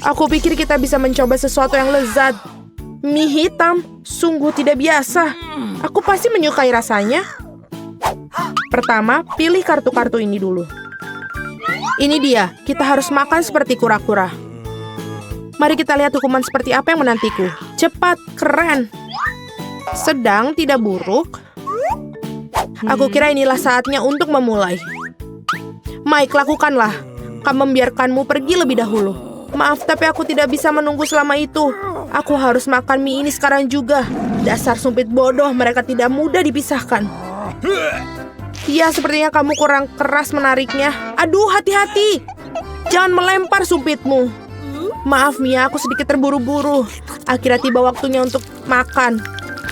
Aku pikir kita bisa mencoba sesuatu yang lezat. Mie hitam, sungguh tidak biasa. Aku pasti menyukai rasanya. Pertama, pilih kartu-kartu ini dulu. Ini dia, kita harus makan seperti kura-kura. Mari kita lihat hukuman seperti apa yang menantiku. Cepat, keren. Sedang, tidak buruk. Aku kira inilah saatnya untuk memulai. Mike, lakukanlah. Kamu membiarkanmu pergi lebih dahulu. Maaf, tapi aku tidak bisa menunggu selama itu. Aku harus makan mie ini sekarang juga. Dasar sumpit bodoh, mereka tidak mudah dipisahkan. Ya, sepertinya kamu kurang keras menariknya. Aduh, hati-hati. Jangan melempar sumpitmu. Maaf, Mia, aku sedikit terburu-buru. Akhirnya tiba waktunya untuk makan.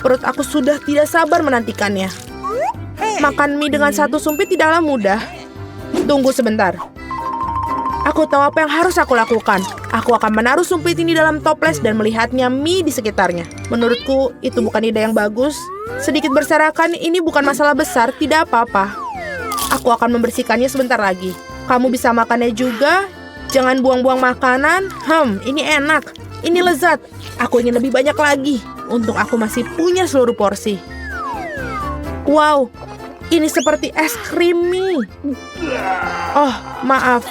Perut aku sudah tidak sabar menantikannya. Makan mie dengan satu sumpit tidaklah mudah. Tunggu sebentar. Aku tahu apa yang harus aku lakukan. Aku akan menaruh sumpit ini dalam toples dan melihatnya mie di sekitarnya. Menurutku, itu bukan ide yang bagus. Sedikit berserakan, ini bukan masalah besar, tidak apa-apa. Aku akan membersihkannya sebentar lagi. Kamu bisa makannya juga. Jangan buang-buang makanan. Ini enak. Ini lezat. Aku ingin lebih banyak lagi. Untung aku masih punya seluruh porsi. Wow, ini seperti es krim mie. Oh, maaf.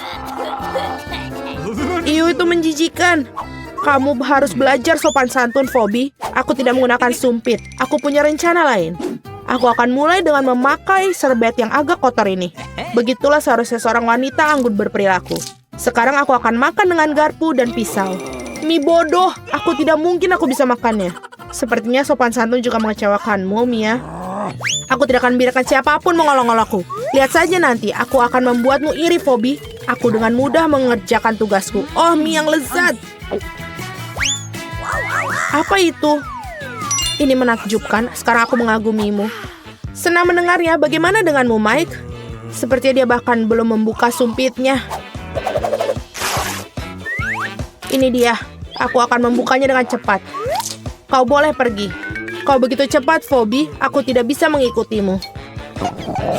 Itu menjijikan. Kamu harus belajar sopan santun, Phoebe. Aku tidak menggunakan sumpit. Aku punya rencana lain. Aku akan mulai dengan memakai serbet yang agak kotor ini. Begitulah seharusnya seorang wanita anggun berperilaku. Sekarang aku akan makan dengan garpu dan pisau. Mie bodoh, aku tidak mungkin aku bisa makannya. Sepertinya sopan santun juga mengecewakanmu, Mia. Aku tidak akan biarkan siapapun mengolok-olokku. Lihat saja nanti, aku akan membuatmu iri, Phoebe. Aku dengan mudah mengerjakan tugasku. Oh, mie yang lezat. Apa itu? Ini menakjubkan, sekarang aku mengagumimu. Senang mendengarnya, bagaimana denganmu, Mike? Sepertinya dia bahkan belum membuka sumpitnya. Ini dia, aku akan membukanya dengan cepat. Kau boleh pergi. Kau begitu cepat, Phoebe, aku tidak bisa mengikutimu.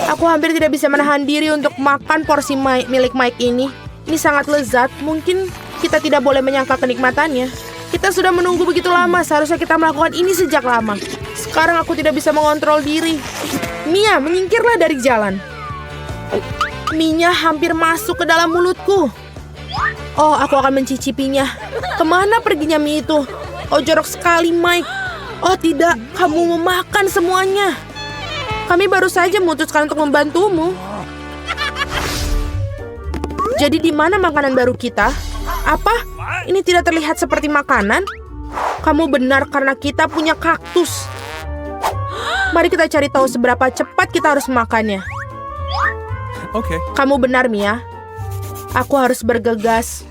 Aku hampir tidak bisa menahan diri untuk makan porsi milik Mike ini. Ini sangat lezat, mungkin kita tidak boleh menyangka kenikmatannya. Kita sudah menunggu begitu lama, seharusnya kita melakukan ini sejak lama. Sekarang aku tidak bisa mengontrol diri. Mia, menyingkirlah dari jalan. Mie-nya hampir masuk ke dalam mulutku. Oh, aku akan mencicipinya. Kemana perginya mie itu? Oh, jorok sekali, Mike. Oh, tidak. Kamu memakan semuanya. Kami baru saja memutuskan untuk membantumu. Jadi di mana makanan baru kita? Apa? Ini tidak terlihat seperti makanan? Kamu benar karena kita punya kaktus. Mari kita cari tahu seberapa cepat kita harus memakannya. Oke. Kamu benar, Mia. Aku harus bergegas.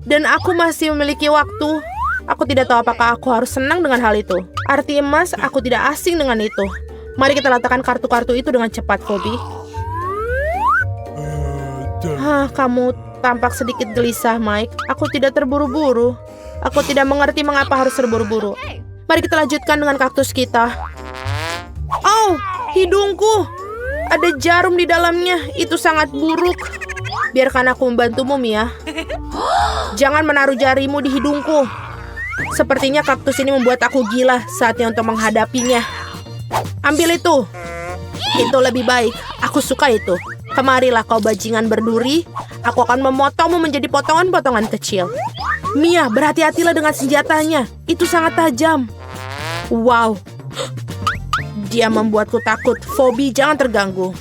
Dan aku masih memiliki waktu. Aku tidak tahu apakah aku harus senang dengan hal itu. Arti emas, aku tidak asing dengan itu. Mari kita letakkan kartu-kartu itu dengan cepat, Phoebe. Kamu tampak sedikit gelisah, Mike. Aku tidak terburu-buru. Aku tidak mengerti mengapa harus terburu-buru. Mari kita lanjutkan dengan kaktus kita. Oh, hidungku. Ada jarum di dalamnya. Itu sangat buruk. Biarkan aku membantumu, Mia. Jangan menaruh jarimu di hidungku. Sepertinya kaktus ini membuat aku gila. Saatnya untuk menghadapinya. Ambil itu. Itu lebih baik. Aku suka itu. Kemarilah kau bajingan berduri. Aku akan memotongmu menjadi potongan-potongan kecil. Mia, berhati-hatilah dengan senjatanya. Itu sangat tajam. Wow. Dia membuatku takut. Phoebe, jangan terganggu.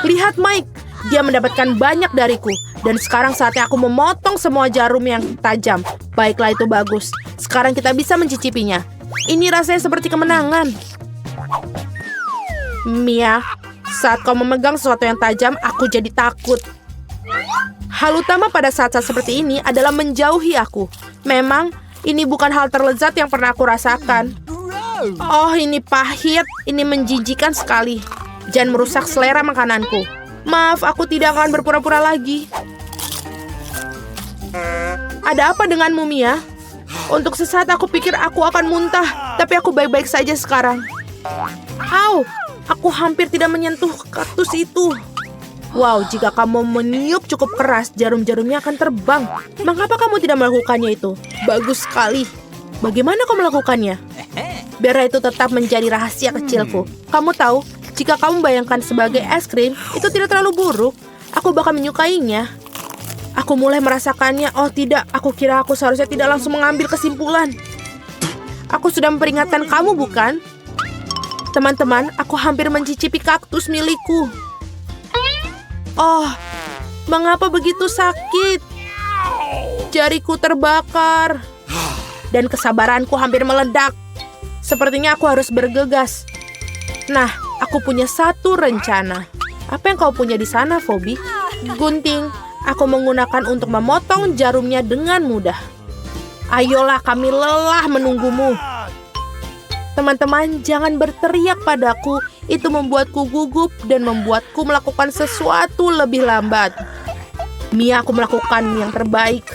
Lihat, Mike. Dia mendapatkan banyak dariku. Dan sekarang saatnya aku memotong semua jarum yang tajam. Baiklah, itu bagus. Sekarang kita bisa mencicipinya. Ini rasanya seperti kemenangan. Mia, saat kau memegang sesuatu yang tajam, aku jadi takut. Hal utama pada saat-saat seperti ini adalah menjauhi aku. Memang, ini bukan hal terlezat yang pernah aku rasakan. Oh, ini pahit. Ini menjijikan sekali. Jangan merusak selera makananku. Maaf, aku tidak akan berpura-pura lagi. Ada apa denganmu, Mia? Untuk sesaat aku pikir aku akan muntah. Tapi aku baik-baik saja sekarang. Au, aku hampir tidak menyentuh kaktus itu. Wow, jika kamu meniup cukup keras, jarum-jarumnya akan terbang. Mengapa kamu tidak melakukannya itu? Bagus sekali. Bagaimana kau melakukannya? Biar itu tetap menjadi rahasia kecilku. Kamu tahu, jika kamu bayangkan sebagai es krim, itu tidak terlalu buruk. Aku bahkan menyukainya. Aku mulai merasakannya. Oh tidak, aku kira aku seharusnya tidak langsung mengambil kesimpulan. Aku sudah memperingatkan kamu, bukan? Teman-teman, aku hampir mencicipi kaktus milikku. Oh, mengapa begitu sakit? Jariku terbakar. Dan kesabaranku hampir meledak. Sepertinya aku harus bergegas. Nah, aku punya satu rencana. Apa yang kau punya di sana, Phoebe? Gunting. Aku menggunakan untuk memotong jarumnya dengan mudah. Ayolah, kami lelah menunggumu. Teman-teman, jangan berteriak padaku. Itu membuatku gugup dan membuatku melakukan sesuatu lebih lambat. Mia, aku melakukan yang terbaik.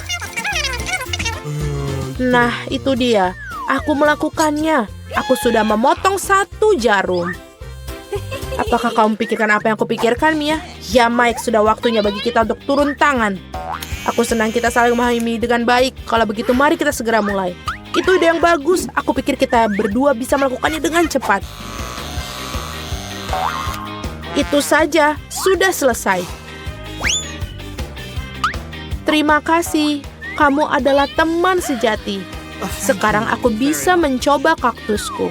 Nah, itu dia. Aku melakukannya. Aku sudah memotong satu jarum. Apakah kamu pikirkan apa yang aku pikirkan, Mia? Ya, Mike, sudah waktunya bagi kita untuk turun tangan. Aku senang kita saling memahami dengan baik. Kalau begitu, mari kita segera mulai. Itu ide yang bagus. Aku pikir kita berdua bisa melakukannya dengan cepat. Itu saja, sudah selesai. Terima kasih. Kamu adalah teman sejati. Sekarang aku bisa mencoba kaktusku.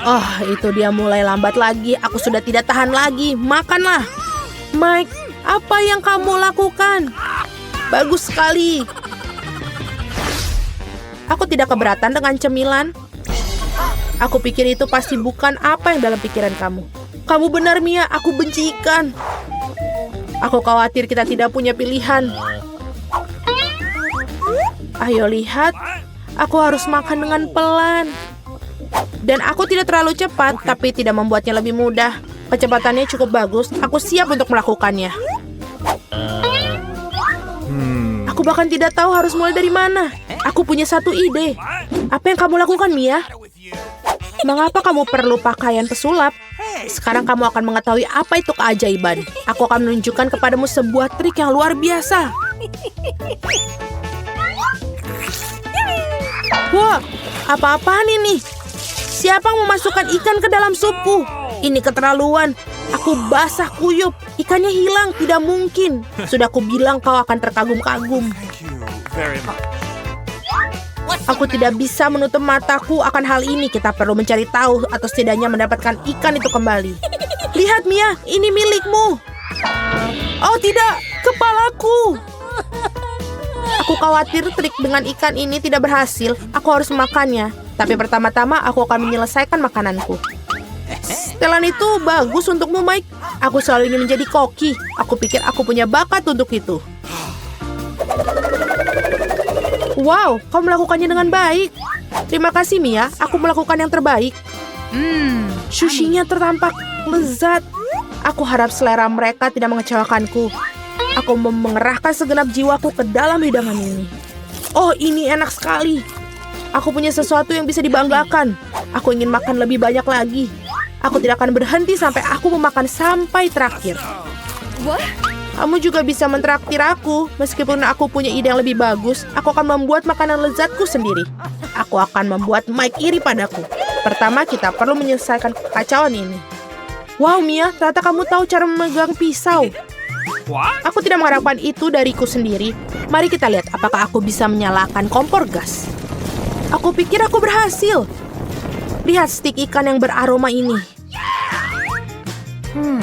Oh, itu dia mulai lambat lagi. Aku sudah tidak tahan lagi. Makanlah. Mike, apa yang kamu lakukan? Bagus sekali. Aku tidak keberatan dengan cemilan. Aku pikir itu pasti bukan apa yang dalam pikiran kamu. Kamu benar, Mia. Aku benci ikan. Aku khawatir kita tidak punya pilihan. Ayo lihat. Aku harus makan dengan pelan. Dan aku tidak terlalu cepat, tapi tidak membuatnya lebih mudah. Kecepatannya cukup bagus. Aku siap untuk melakukannya. Aku bahkan tidak tahu harus mulai dari mana. Aku punya satu ide. Apa yang kamu lakukan, Mia? Mengapa kamu perlu pakaian pesulap? Sekarang kamu akan mengetahui apa itu keajaiban. Aku akan menunjukkan kepadamu sebuah trik yang luar biasa. Wah, apa-apaan ini? Siapa yang memasukkan ikan ke dalam supku? Ini keterlaluan. Aku basah kuyup. Ikannya hilang, tidak mungkin. Sudah aku bilang kau akan terkagum-kagum. Aku tidak bisa menutup mataku akan hal ini. Kita perlu mencari tahu atau setidaknya mendapatkan ikan itu kembali. Lihat, Mia, ini milikmu. Oh tidak, kepalaku. Aku khawatir trik dengan ikan ini tidak berhasil. Aku harus memakannya. Tapi pertama-tama aku akan menyelesaikan makananku. Setelan itu bagus untukmu, Mike. Aku selalu ingin menjadi koki. Aku pikir aku punya bakat untuk itu. Wow, kau melakukannya dengan baik. Terima kasih, Mia. Aku melakukan yang terbaik. Sushinya tertampak lezat. Aku harap selera mereka tidak mengecewakanku. Aku mengerahkan segenap jiwaku ke dalam hidangan ini. Oh, ini enak sekali. Aku punya sesuatu yang bisa dibanggakan. Aku ingin makan lebih banyak lagi. Aku tidak akan berhenti sampai aku memakan sampai terakhir. Kamu juga bisa mentraktir aku. Meskipun aku punya ide yang lebih bagus, aku akan membuat makanan lezatku sendiri. Aku akan membuat Mike iri padaku. Pertama, kita perlu menyelesaikan kekacauan ini. Wow, Mia, ternyata kamu tahu cara memegang pisau. Aku tidak mengharapkan itu dariku sendiri. Mari kita lihat apakah aku bisa menyalakan kompor gas. Aku pikir aku berhasil. Lihat stik ikan yang beraroma ini.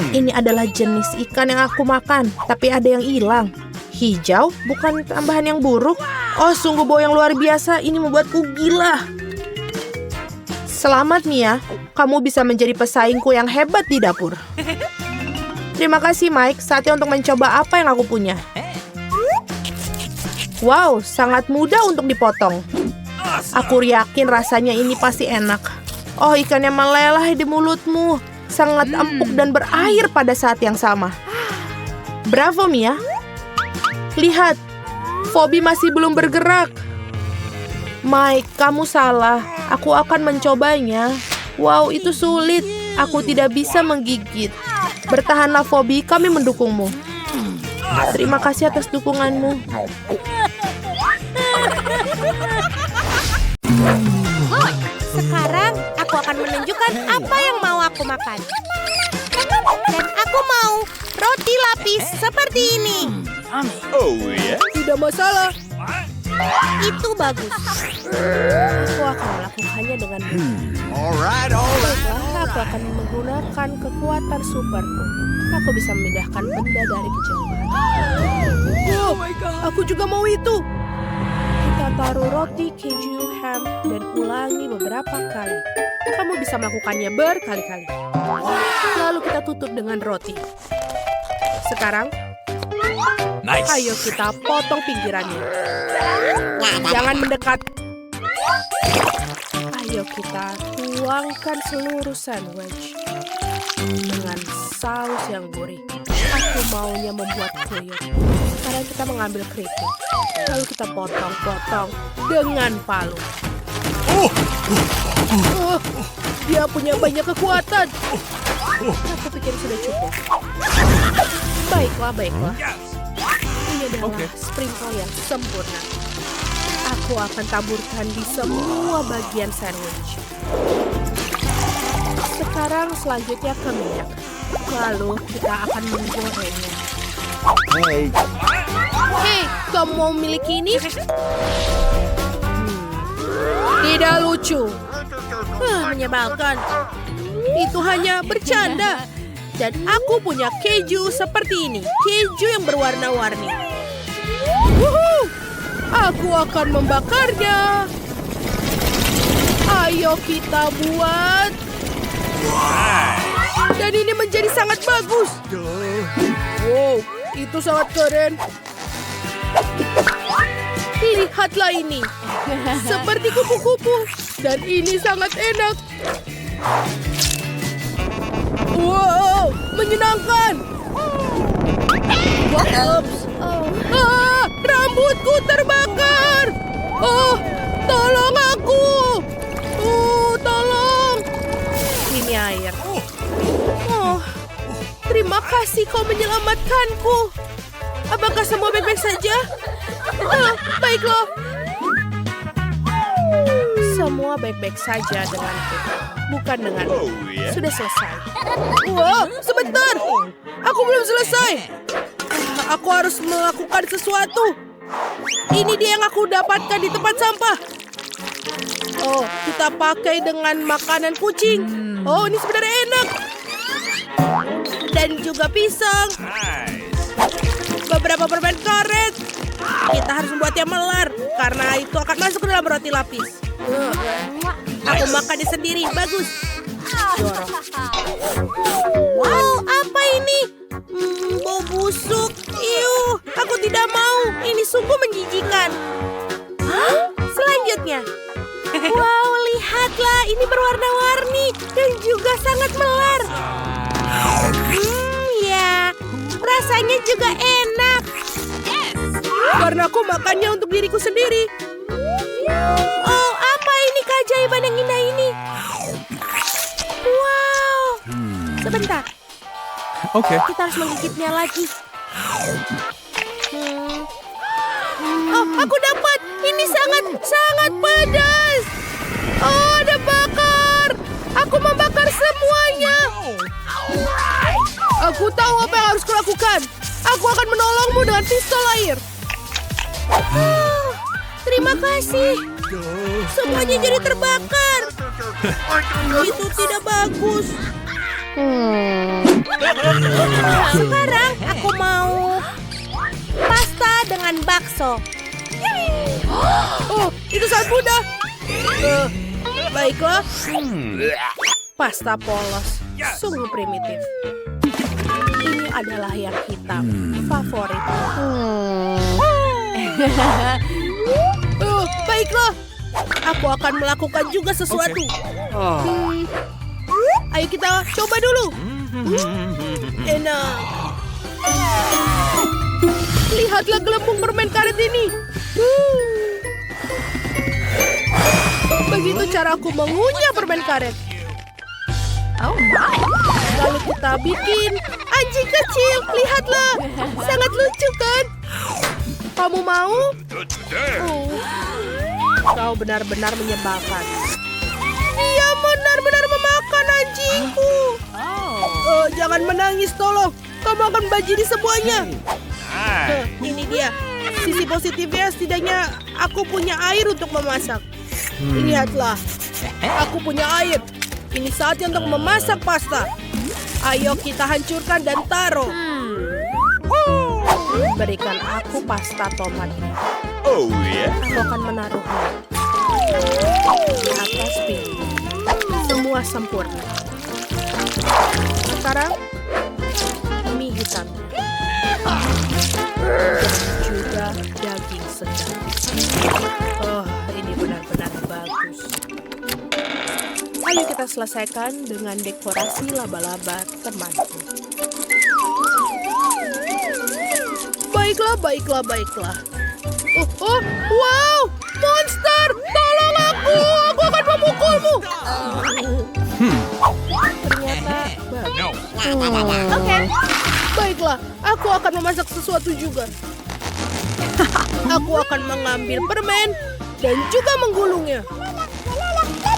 Ini adalah jenis ikan yang aku makan, tapi ada yang hilang. Hijau, bukan tambahan yang buruk. Oh, sungguh bau yang luar biasa. Ini membuatku gila. Selamat, Mia. Kamu bisa menjadi pesaingku yang hebat di dapur. Terima kasih, Mike. Saatnya untuk mencoba apa yang aku punya. Wow, sangat mudah untuk dipotong. Aku yakin rasanya ini pasti enak. Oh, ikannya meleleh di mulutmu. Sangat empuk dan berair pada saat yang sama. Bravo, Mia. Lihat, Phoebe masih belum bergerak. Mike, kamu salah. Aku akan mencobanya. Wow, itu sulit. Aku tidak bisa menggigit. Bertahanlah, Phoebe, kami mendukungmu. Terima kasih atas dukunganmu. Sekarang aku akan menunjukkan apa yang mau aku makan. Dan aku mau roti lapis seperti ini. Tidak masalah. Itu bagus. Aku akan melakukannya dengan baik. Baiklah, aku akan menggunakan kekuatan superku. Aku bisa memindahkan benda dari kejauhan. Oh, aku juga mau itu. Kita taruh roti, keju, ham, dan ulangi beberapa kali. Kamu bisa melakukannya berkali-kali. Lalu kita tutup dengan roti. Sekarang, Nice. ayo kita potong pinggirannya. Jangan mendekat. Ayo kita tuangkan seluruh sandwich dengan saus yang gurih. Aku maunya membuat kuyup. Sekarang kita mengambil keripik. Lalu kita potong-potong dengan palu. Dia punya banyak kekuatan. Aku pikir sudah cukup. Baiklah, baiklah. Ini adalah sprinkle yang sempurna. Aku akan taburkan di semua bagian sandwich. Sekarang selanjutnya ke minyak. Lalu kita akan menggorengnya. Hei, kamu mau memiliki ini? Tidak lucu. Menyebalkan. Itu hanya bercanda. Dan aku punya keju seperti ini. Keju yang berwarna-warni. Wuhu! Aku akan membakarnya. Ayo kita buat. Dan ini menjadi sangat bagus. Wow, itu sangat keren. Lihatlah ini. Seperti kupu-kupu. Dan ini sangat enak. Wow, menyenangkan. Whoops. Rambutku terbakar. Oh, tolong aku. Tolong. Ini air. Oh, terima kasih kau menyelamatkanku. Apakah semua baik-baik saja? Baiklah. Semua baik-baik saja denganku. Bukan denganmu. Sudah selesai. Wow, sebentar. Aku belum selesai. Aku harus melakukan sesuatu. Ini dia yang aku dapatkan di tempat sampah. Oh, kita pakai dengan makanan kucing. Oh, ini sebenarnya enak. Dan juga pisang. Beberapa permen karet. Kita harus membuatnya melar. Karena itu akan masuk ke dalam roti lapis. Aku makannya sendiri. Bagus. Dorong. Wow, apa ini? Bau busuk. Iuh, aku tidak mau. Ini sungguh menjijikan. Selanjutnya. Wow, lihatlah. Ini berwarna-warni. Dan juga sangat melar. Ya. Rasanya juga enak. Karena aku makannya untuk diriku sendiri. Oh, apa ini keajaiban yang indah ini? Wow. Sebentar. Okay. Kita harus menggigitnya lagi. Oh, aku dapat. Ini sangat pedas. Oh, ada bakar. Aku membakar semuanya. Aku tahu apa yang harus kulakukan. Aku akan menolongmu dengan pistol air. Terima kasih. Semuanya jadi terbakar. Itu tidak bagus. Sekarang aku mau pasta dengan bakso. Oh, itu sangat mudah. Baiklah. Pasta polos. Sungguh primitif. Ini adalah yang hitam. Favorit. Baiklah. Aku akan melakukan juga sesuatu. Ayo kita coba dulu. Enak. Lihatlah gelembung permen karet ini. Begitu cara aku mengunyah permen karet. Lalu kita bikin anjing kecil. Lihatlah, sangat lucu kan? Kamu mau? Oh, kau benar-benar menyebalkan. Dia benar-benar memakan anjingku. Jangan menangis, tolong. Kamu akan banjiri semuanya. Ini dia. Sisi positifnya, setidaknya aku punya air untuk memasak. Lihatlah, aku punya air. Ini saatnya untuk memasak pasta. Ayo kita hancurkan dan taruh. Berikan aku pasta tomat. Oh, yeah? Aku akan menaruhnya di atas piring. Semua sempurna. Sekarang mie hitam. Juga daging segar. Oh, ini benar-benar bagus. Ayo kita selesaikan dengan dekorasi laba-laba temanku. Baiklah. Wow! Monster! Tolong aku! Aku akan memukulmu! Ternyata bagus. No. Oke. Baiklah, aku akan memasak sesuatu juga. Aku akan mengambil permen dan juga menggulungnya.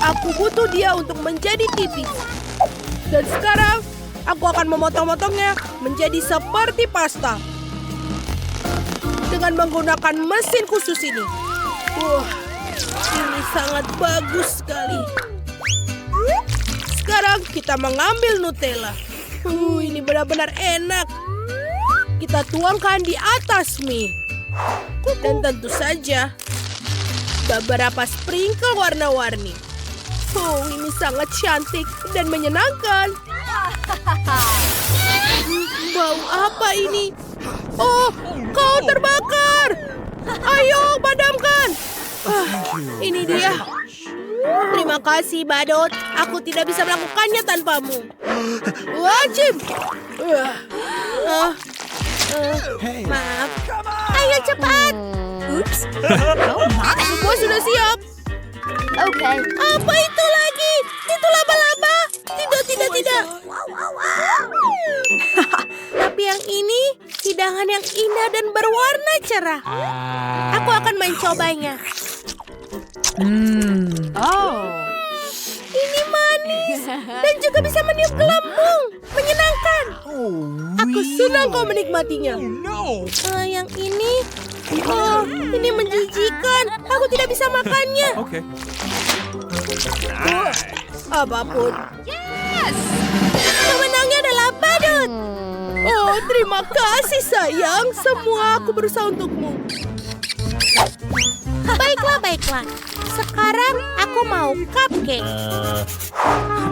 Aku butuh dia untuk menjadi tipis. Dan sekarang, aku akan memotong-motongnya menjadi seperti pasta. Dengan menggunakan mesin khusus ini. Wah, ini sangat bagus sekali. Sekarang kita mengambil Nutella. Ini benar-benar enak. Kita tuangkan di atas mie. Dan tentu saja, beberapa sprinkle warna-warni. Ini sangat cantik dan menyenangkan. Bau apa ini? Oh, kau terbakar. Ayo, padamkan. Ini dia. Terima kasih, Badut. Aku tidak bisa melakukannya tanpamu. Wajib. Maaf. Ayo cepat. Ups. Semua sudah siap. Oke. Apa itu lagi? Itu laba-laba. Tidak. Tapi yang ini hidangan yang indah dan berwarna cerah. Aku akan mencobanya. Ini manis dan juga bisa meniup gelembung. Menyenangkan. Aku senang kau menikmatinya. No. Yang ini, ini menjijikan. Aku tidak bisa makannya. Okay. Apapun. Pemenangnya adalah Badut. Oh, terima kasih sayang. Semua aku berusaha untukmu. Baiklah. Sekarang aku mau cupcake.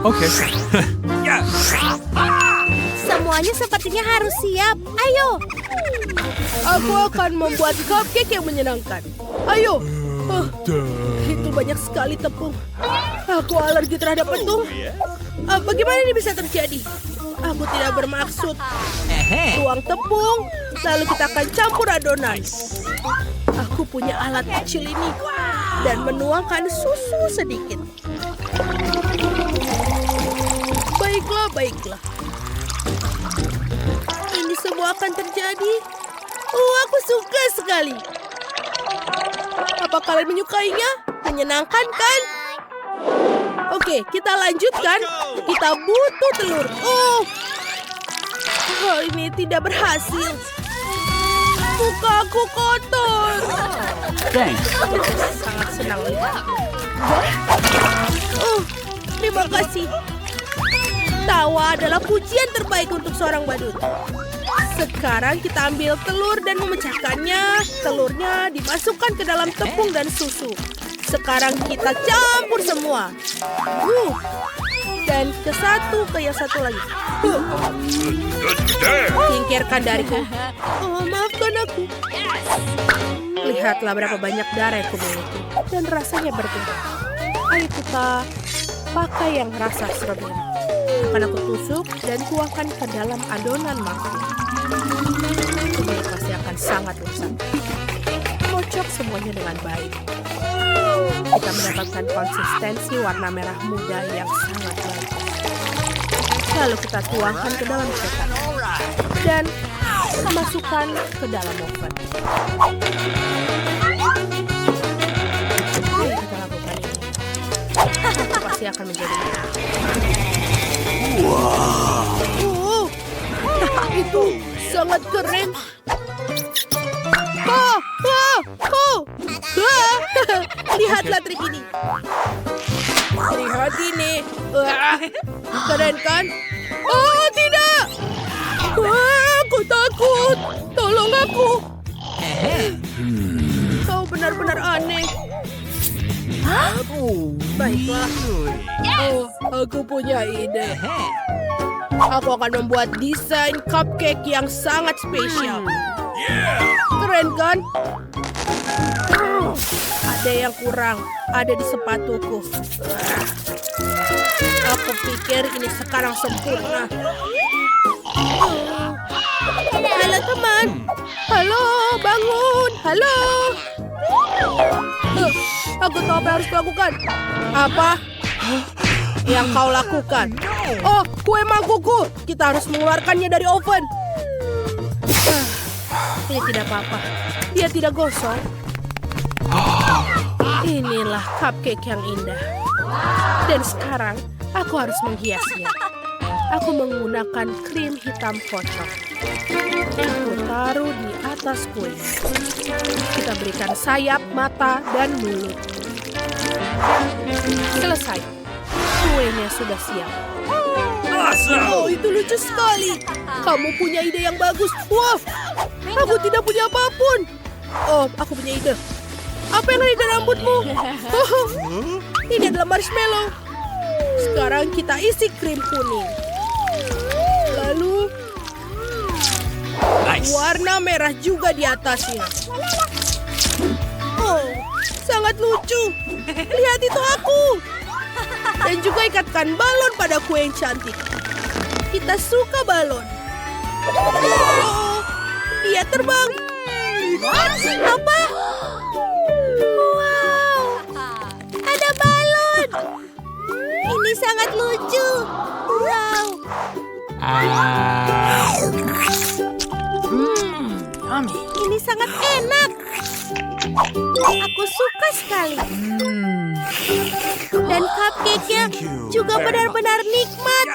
Okay. Yeah. Semuanya sepertinya harus siap. Ayo. Aku akan membuat cupcake yang menyenangkan. Ayo. Itu banyak sekali tepung. Aku alergi terhadap tepung. Bagaimana ini bisa terjadi? Aku tidak bermaksud. Tuang tepung, lalu kita akan campur adonan. Aku punya alat kecil ini dan menuangkan susu sedikit. Baiklah. Ini semua akan terjadi. Aku suka sekali. Apa kalian menyukainya? Menyenangkan kan? Oke, kita lanjutkan. Kita butuh telur. Ini tidak berhasil. Mukaku kotor. Thanks. Sangat senang lihat. Terima kasih. Tawa adalah pujian terbaik untuk seorang badut. Sekarang kita ambil telur dan memecahkannya. Telurnya dimasukkan ke dalam tepung dan susu. Sekarang kita campur semua. Dan ke yang satu lagi. Singkirkan dariku. Maafkan aku. Lihatlah berapa banyak darah yang kumiliki. Dan rasanya berbeda. Ayo kita pakai yang rasa strawberry. Akan aku tusuk dan tuangkan ke dalam adonan muffin. Ini pasti akan sangat rusak. Kocok semuanya dengan baik. Kita mendapatkan konsistensi warna merah muda yang sangat bagus. Lalu kita tuangkan ke dalam cetak. Dan kita masukkan ke dalam oven. Ayo kita lakukan ini. Itu pasti akan menjadi enak. Itu sangat keren. Lihatlah trik ini. Lihat ini. Keren kan? Oh, tidak. Aku takut. Tolong aku. Kau benar-benar aneh. Baiklah. Oh, aku punya ide. Aku akan membuat desain cupcake yang sangat spesial. Keren kan? Ada yang kurang, ada di sepatuku. Aku pikir ini sekarang sempurna. Halo teman. Halo, bangun. Halo. Aku tahu apa yang harus kulakukan. Apa yang kau lakukan? Oh, kue mangkukku. Kita harus mengeluarkannya dari oven. Ini tidak apa-apa. Dia tidak gosong. Inilah cupcake yang indah. Dan sekarang aku harus menghiasnya. Aku menggunakan krim hitam kocok. Aku taruh di atas kue. Kita berikan sayap, mata, dan mulut. Selesai. Kuenya sudah siap. Oh, itu lucu sekali. Kamu punya ide yang bagus. Wah, aku tidak punya apapun. Oh, aku punya ide. Apa yang ada di rambutmu? Ini adalah marshmallow. Sekarang kita isi krim kuning. Lalu warna merah juga di atasnya. Oh, sangat lucu. Lihat itu aku. Dan juga ikatkan balon pada kue yang cantik. Kita suka balon. Oh, dia terbang. Apa? Wow, ada balon. Ini sangat lucu. Wow. Yummy. Ini sangat enak. Aku suka sekali. Dan cupcake-nya juga benar-benar nikmat.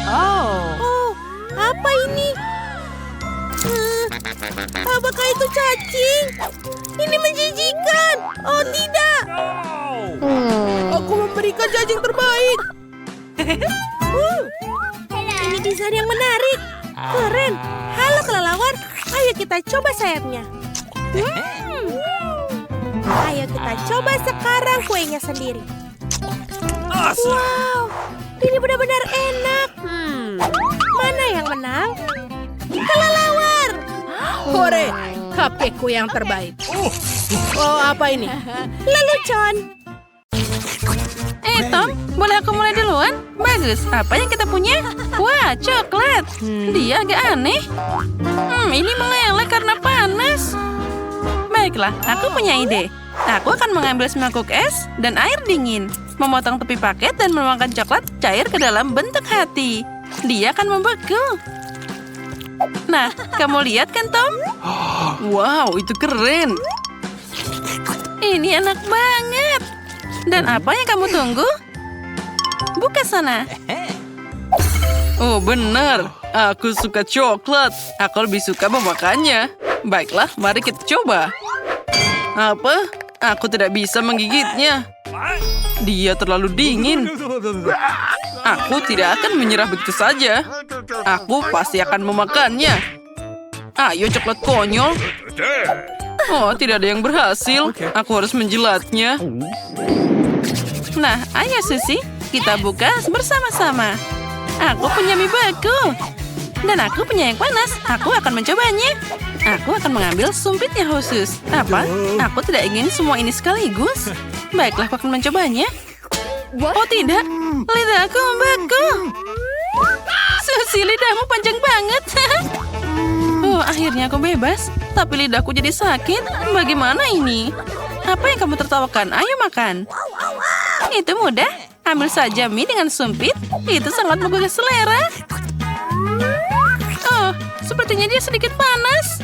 Oh, apa ini? Apakah itu cacing? Ini menjijikan. Oh, tidak. Aku memberikan cacing terbaik. Ini desain yang menarik. Keren. Halo kelelawar, ayo kita coba sayapnya. Ayo kita coba sekarang kuenya sendiri. Wow, ini benar-benar enak. Mana yang menang? Kelelawar. Hore, cupcake yang terbaik. Oh, apa ini? Lelucon. Tom, boleh aku mulai duluan? Bagus, apa yang kita punya? Wah, coklat. Dia agak aneh. Ini meleleh karena panas. Baiklah, aku punya ide. Aku akan mengambil semangkuk es dan air dingin, memotong tepi paket dan menuangkan coklat cair ke dalam bentuk hati. Dia akan membeku. Nah, kamu lihat kan, Tom? Wow, itu keren. Ini enak banget. Dan apa yang kamu tunggu? Buka sana. Oh, benar. Aku suka coklat. Aku lebih suka memakannya. Baiklah, mari kita coba. Apa? Aku tidak bisa menggigitnya. Dia terlalu dingin. Aku tidak akan menyerah begitu saja. Aku pasti akan memakannya. Ayo, coklat konyol. Oh, tidak ada yang berhasil. Aku harus menjilatnya. Nah, ayo Susie, kita buka bersama-sama. Aku punya mie beku. Dan aku punya yang panas. Aku akan mencobanya. Aku akan mengambil sumpitnya khusus. Apa? Aku tidak ingin semua ini sekaligus. Baiklah, aku akan mencobanya. Oh tidak, lidahku membeku. Susie, lidahmu panjang banget. Oh, akhirnya aku bebas. Tapi lidahku jadi sakit. Bagaimana ini? Apa yang kamu tertawakan? Ayo makan. Itu mudah. Ambil saja mie dengan sumpit. Itu sangat menggugah selera. Oh, sepertinya dia sedikit panas.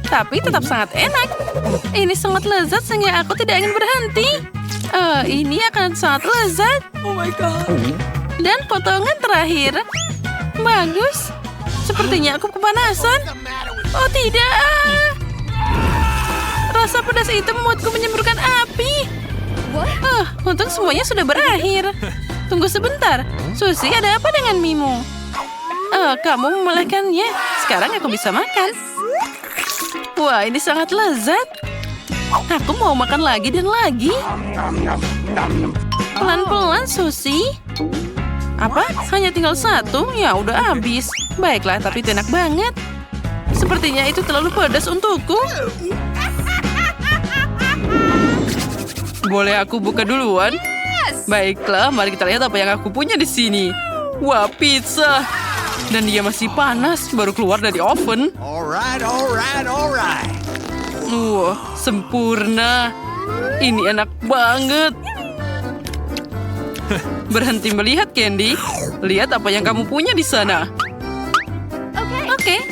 Tapi tetap sangat enak. Ini sangat lezat sehingga aku tidak ingin berhenti. Oh, ini akan sangat lezat. Oh my god. Dan potongan terakhir. Bagus. Sepertinya aku kepanasan. Oh tidak. Rasa pedas itu membuatku menyemburkan api. Untung semuanya sudah berakhir. Tunggu sebentar. Susi, ada apa dengan Mimu? Kamu memelekannya. Sekarang aku bisa makan. Wah, ini sangat lezat. Aku mau makan lagi dan lagi. Pelan-pelan, Susi. Apa? Hanya tinggal satu? Ya, udah habis. Baiklah, tapi itu enak banget. Sepertinya itu terlalu pedas untukku. Boleh aku buka duluan? Baiklah, mari kita lihat apa yang aku punya di sini. Wah, pizza. Dan dia masih panas, baru keluar dari oven. Alright. Wah, sempurna. Ini enak banget. Berhenti melihat, Candy. Lihat apa yang kamu punya di sana. Oke.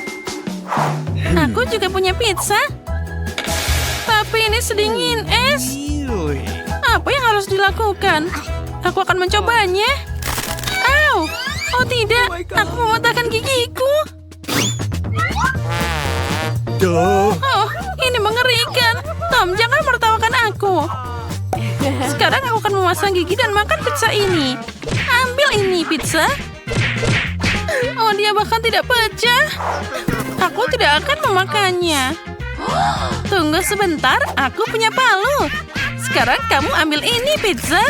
Aku juga punya pizza. Tapi ini sedingin es. Apa yang harus dilakukan? Aku akan mencobanya. Au! Oh tidak, aku mematahkan gigiku. Oh, ini mengerikan. Tom, jangan menertawakan aku. Sekarang aku akan memasang gigi dan makan pizza ini. Ambil ini, pizza. Oh, dia bahkan tidak pecah. Aku tidak akan memakannya. Tunggu sebentar, aku punya palu. Sekarang kamu ambil ini, pizza.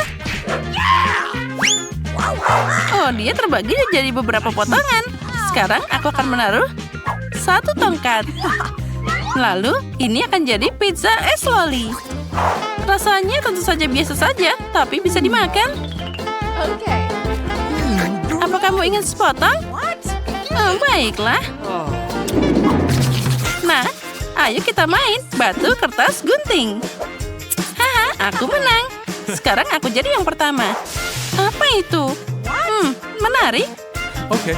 Oh, dia terbagi jadi beberapa potongan. Sekarang aku akan menaruh satu tongkat. Lalu, ini akan jadi pizza es loli. Rasanya tentu saja biasa saja, tapi bisa dimakan. Apa kamu ingin sepotong? Oh, baiklah. Nah, ayo kita main batu, kertas, gunting. Haha, aku menang. Sekarang aku jadi yang pertama. Apa itu? Menarik. Okay.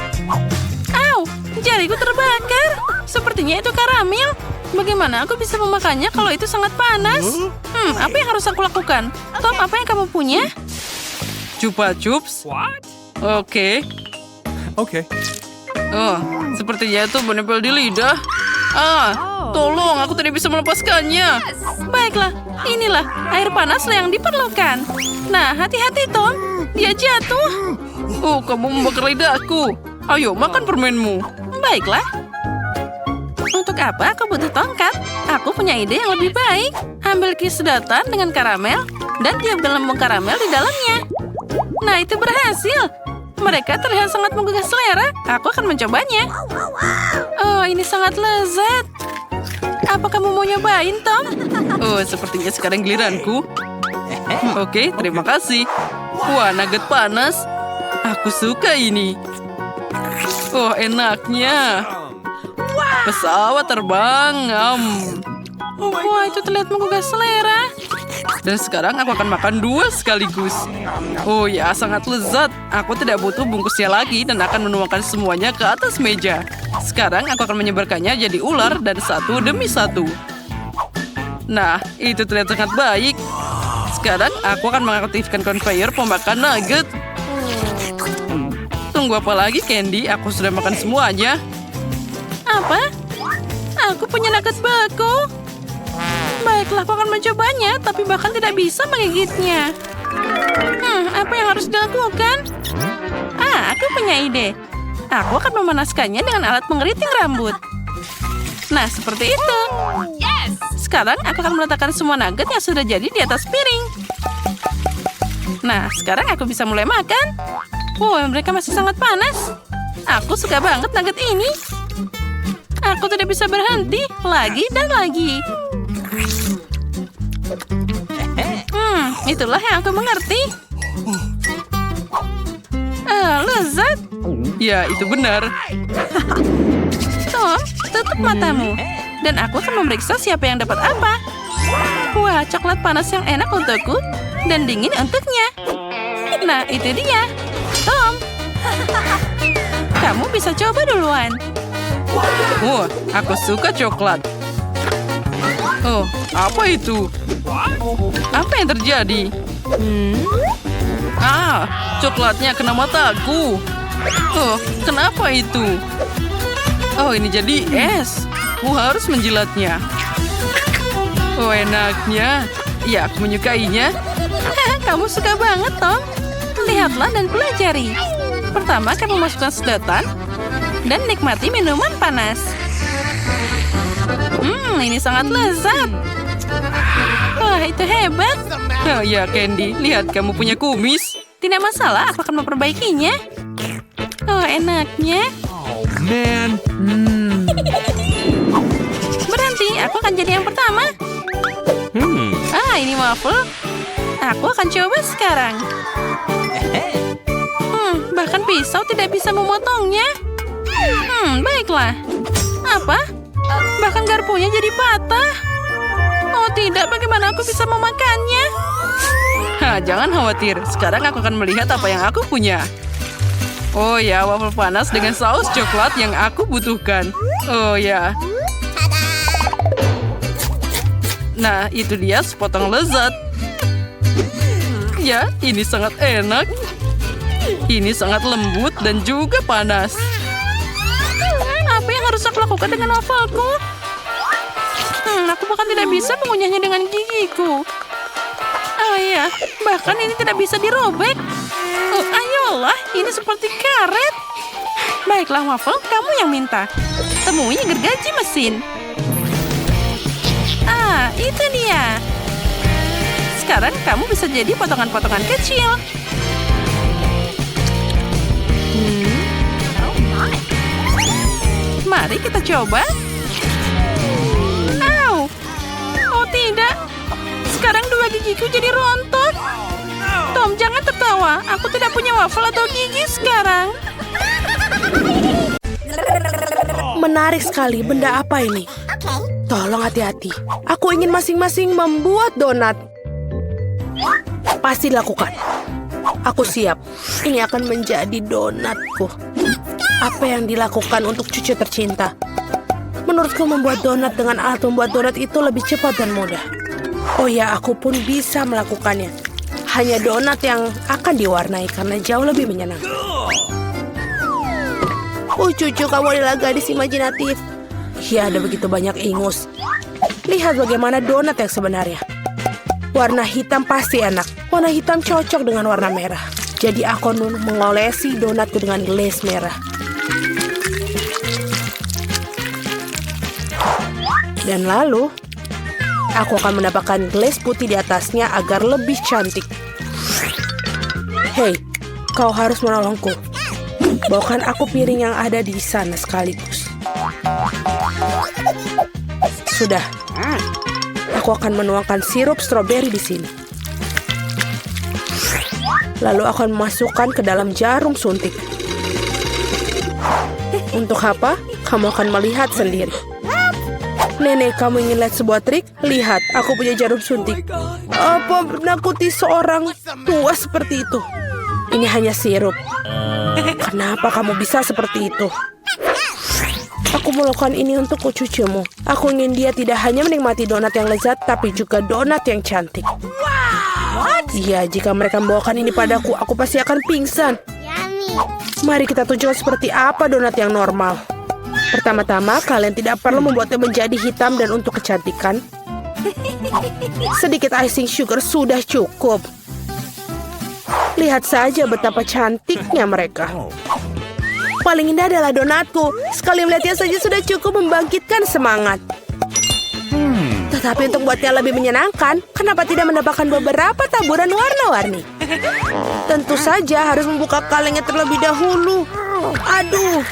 Au, jariku terbakar. Sepertinya itu karamel. Bagaimana aku bisa memakannya kalau itu sangat panas? Apa yang harus aku lakukan? Tom, apa yang kamu punya? Chupa Chups. What? Oke. Okay. Oh, sepertinya itu menempel di lidah. Tolong, aku tidak bisa melepaskannya. Baiklah, inilah air panaslah yang diperlukan. Nah, hati-hati, Tom. Dia jatuh. Oh, kamu membakar lidahku. Ayo, makan permenmu. Baiklah. Untuk apa aku butuh tongkat? Aku punya ide yang lebih baik. Ambil kis sedotan dengan karamel dan tiap gelembung karamel di dalamnya. Nah, itu berhasil. Mereka terlihat sangat menggugah selera. Aku akan mencobanya. Oh, ini sangat lezat. Apa kamu mau nyobain, Tom? Oh, sepertinya sekarang giliranku. Oke, terima kasih. Wah, nugget panas. Aku suka ini. Oh, enaknya. Pesawat terbang. Wah, itu terlihat menggugah selera. Dan sekarang aku akan makan 2 sekaligus. Oh ya, sangat lezat. Aku tidak butuh bungkusnya lagi dan akan menuangkan semuanya ke atas meja. Sekarang aku akan menyebarkannya jadi ular dan satu demi satu. Nah, itu terlihat sangat baik. Sekarang aku akan mengaktifkan conveyor pembakaran nugget. Tunggu apa lagi, Candy? Aku sudah makan semuanya. Apa? Aku punya nugget beku. Baiklah, aku akan mencobanya, tapi bahkan tidak bisa menggigitnya. Apa yang harus dilakukan? Aku punya ide. Aku akan memanaskannya dengan alat pengeriting rambut. Nah, seperti itu. Sekarang aku akan meletakkan semua nugget yang sudah jadi di atas piring. Nah, sekarang aku bisa mulai makan. Mereka masih sangat panas. Aku suka banget nugget ini. Aku tidak bisa berhenti lagi dan lagi. Itulah yang aku mengerti. Lezat. Ya, itu benar. Tom, tutup matamu. Dan aku akan memeriksa siapa yang dapat apa. Wah, coklat panas yang enak untukku dan dingin untuknya. Nah, itu dia. Tom, kamu bisa coba duluan. Oh, aku suka coklat. Oh, apa itu? Apa yang terjadi? Coklatnya kena mataku. Oh, kenapa itu? Oh, ini jadi es. Aku harus menjilatnya. Oh, enaknya. Ya, aku menyukainya. Kamu suka banget, Tom. Lihatlah dan pelajari. Pertama, kamu masukkan sedotan dan nikmati minuman panas. Ini sangat lezat. Wah, itu hebat. Oh ya, Candy. Lihat, kamu punya kumis. Tidak masalah, aku akan memperbaikinya. Oh, enaknya. Oh, man. Berhenti, aku akan jadi yang pertama. Ini waffle. Aku akan coba sekarang. Bahkan pisau tidak bisa memotongnya. Baiklah. Apa? Bahkan garpunya jadi patah. Oh tidak, bagaimana aku bisa memakannya? Jangan khawatir. Sekarang aku akan melihat apa yang aku punya. Oh ya, waffle panas dengan saus coklat yang aku butuhkan. Oh ya. Nah, itu dia sepotong lezat. Ya, ini sangat enak. Ini sangat lembut dan juga panas. Apa yang harus aku lakukan dengan wafelku? Aku bahkan tidak bisa mengunyahnya dengan gigiku. Oh iya, bahkan ini tidak bisa dirobek. Oh, ayolah, ini seperti karet. Baiklah, waffle, kamu yang minta. Temui gergaji mesin. Itu dia. Sekarang kamu bisa jadi potongan-potongan kecil. Mari kita coba. Oh tidak. Sekarang dua gigiku jadi rontok. Tom, jangan tertawa. Aku tidak punya waffle atau gigi sekarang. Menarik sekali, benda apa ini? Tolong hati-hati. Aku ingin masing-masing membuat donat. Pasti dilakukan. Aku siap. Ini akan menjadi donatku. Apa yang dilakukan untuk cucu tercinta? Menurutku membuat donat dengan alat membuat donat itu lebih cepat dan mudah. Oh ya, aku pun bisa melakukannya. Hanya donat yang akan diwarnai karena jauh lebih menyenangkan. Cucu, kamu adalah gadis imajinatif. Ya, ada begitu banyak ingus. Lihat bagaimana donat yang sebenarnya. Warna hitam pasti enak. Warna hitam cocok dengan warna merah. Jadi aku mengolesi donatku dengan glaze merah. Dan lalu, aku akan mendapatkan glaze putih di atasnya agar lebih cantik. Hei, kau harus menolongku. Bawakan aku piring yang ada di sana sekaligus. Sudah. Aku akan menuangkan sirup stroberi di sini. Lalu akan memasukkan ke dalam jarum suntik. Untuk apa? Kamu akan melihat sendiri. Nenek, kamu ingin lihat sebuah trik? Lihat, aku punya jarum suntik. Apa menakuti seorang tua seperti itu? Ini hanya sirup. Kenapa kamu bisa seperti itu? Aku melakukan ini untuk cucumu. Aku ingin dia tidak hanya menikmati donat yang lezat, tapi juga donat yang cantik. Iya, jika mereka membawakan ini padaku, aku pasti akan pingsan. Mari kita tunjukkan seperti apa donat yang normal. Pertama-tama, kalian tidak perlu membuatnya menjadi hitam dan untuk kecantikan. Sedikit icing sugar sudah cukup. Lihat saja betapa cantiknya mereka. Paling indah adalah donatku. Sekali melihatnya saja sudah cukup membangkitkan semangat. Tetapi untuk buatnya lebih menyenangkan, kenapa tidak mendapatkan beberapa taburan warna-warni? Tentu saja harus membuka kalengnya terlebih dahulu. Aduh.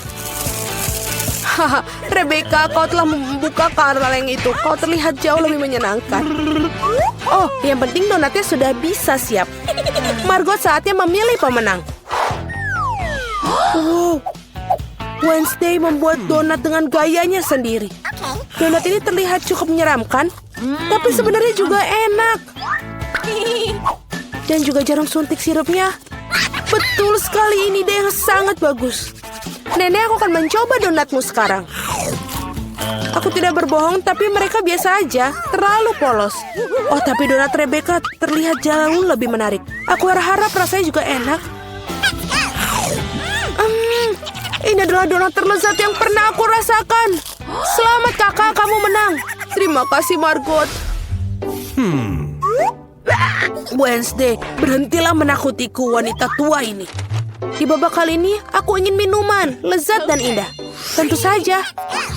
Haha, Rebecca, kau telah membuka kaleng itu. Kau terlihat jauh lebih menyenangkan. Oh, yang penting donatnya sudah bisa siap. Margot, saatnya memilih pemenang. Wow. Wednesday membuat donat dengan gayanya sendiri. Donat ini terlihat cukup menyeramkan, tapi sebenarnya juga enak. Dan juga jarum suntik sirupnya. Betul sekali, ini ide yang sangat bagus. Nenek, aku akan mencoba donatmu sekarang. Aku tidak berbohong, tapi mereka biasa aja, terlalu polos. Oh, tapi donat Rebecca terlihat jauh lebih menarik. Aku harap rasanya juga enak. Ini adalah donat terlezat yang pernah aku rasakan. Selamat kakak, kamu menang. Terima kasih, Margot. Wednesday, berhentilah menakutiku, wanita tua ini. Di babak kali ini, aku ingin minuman, lezat dan indah. Tentu saja,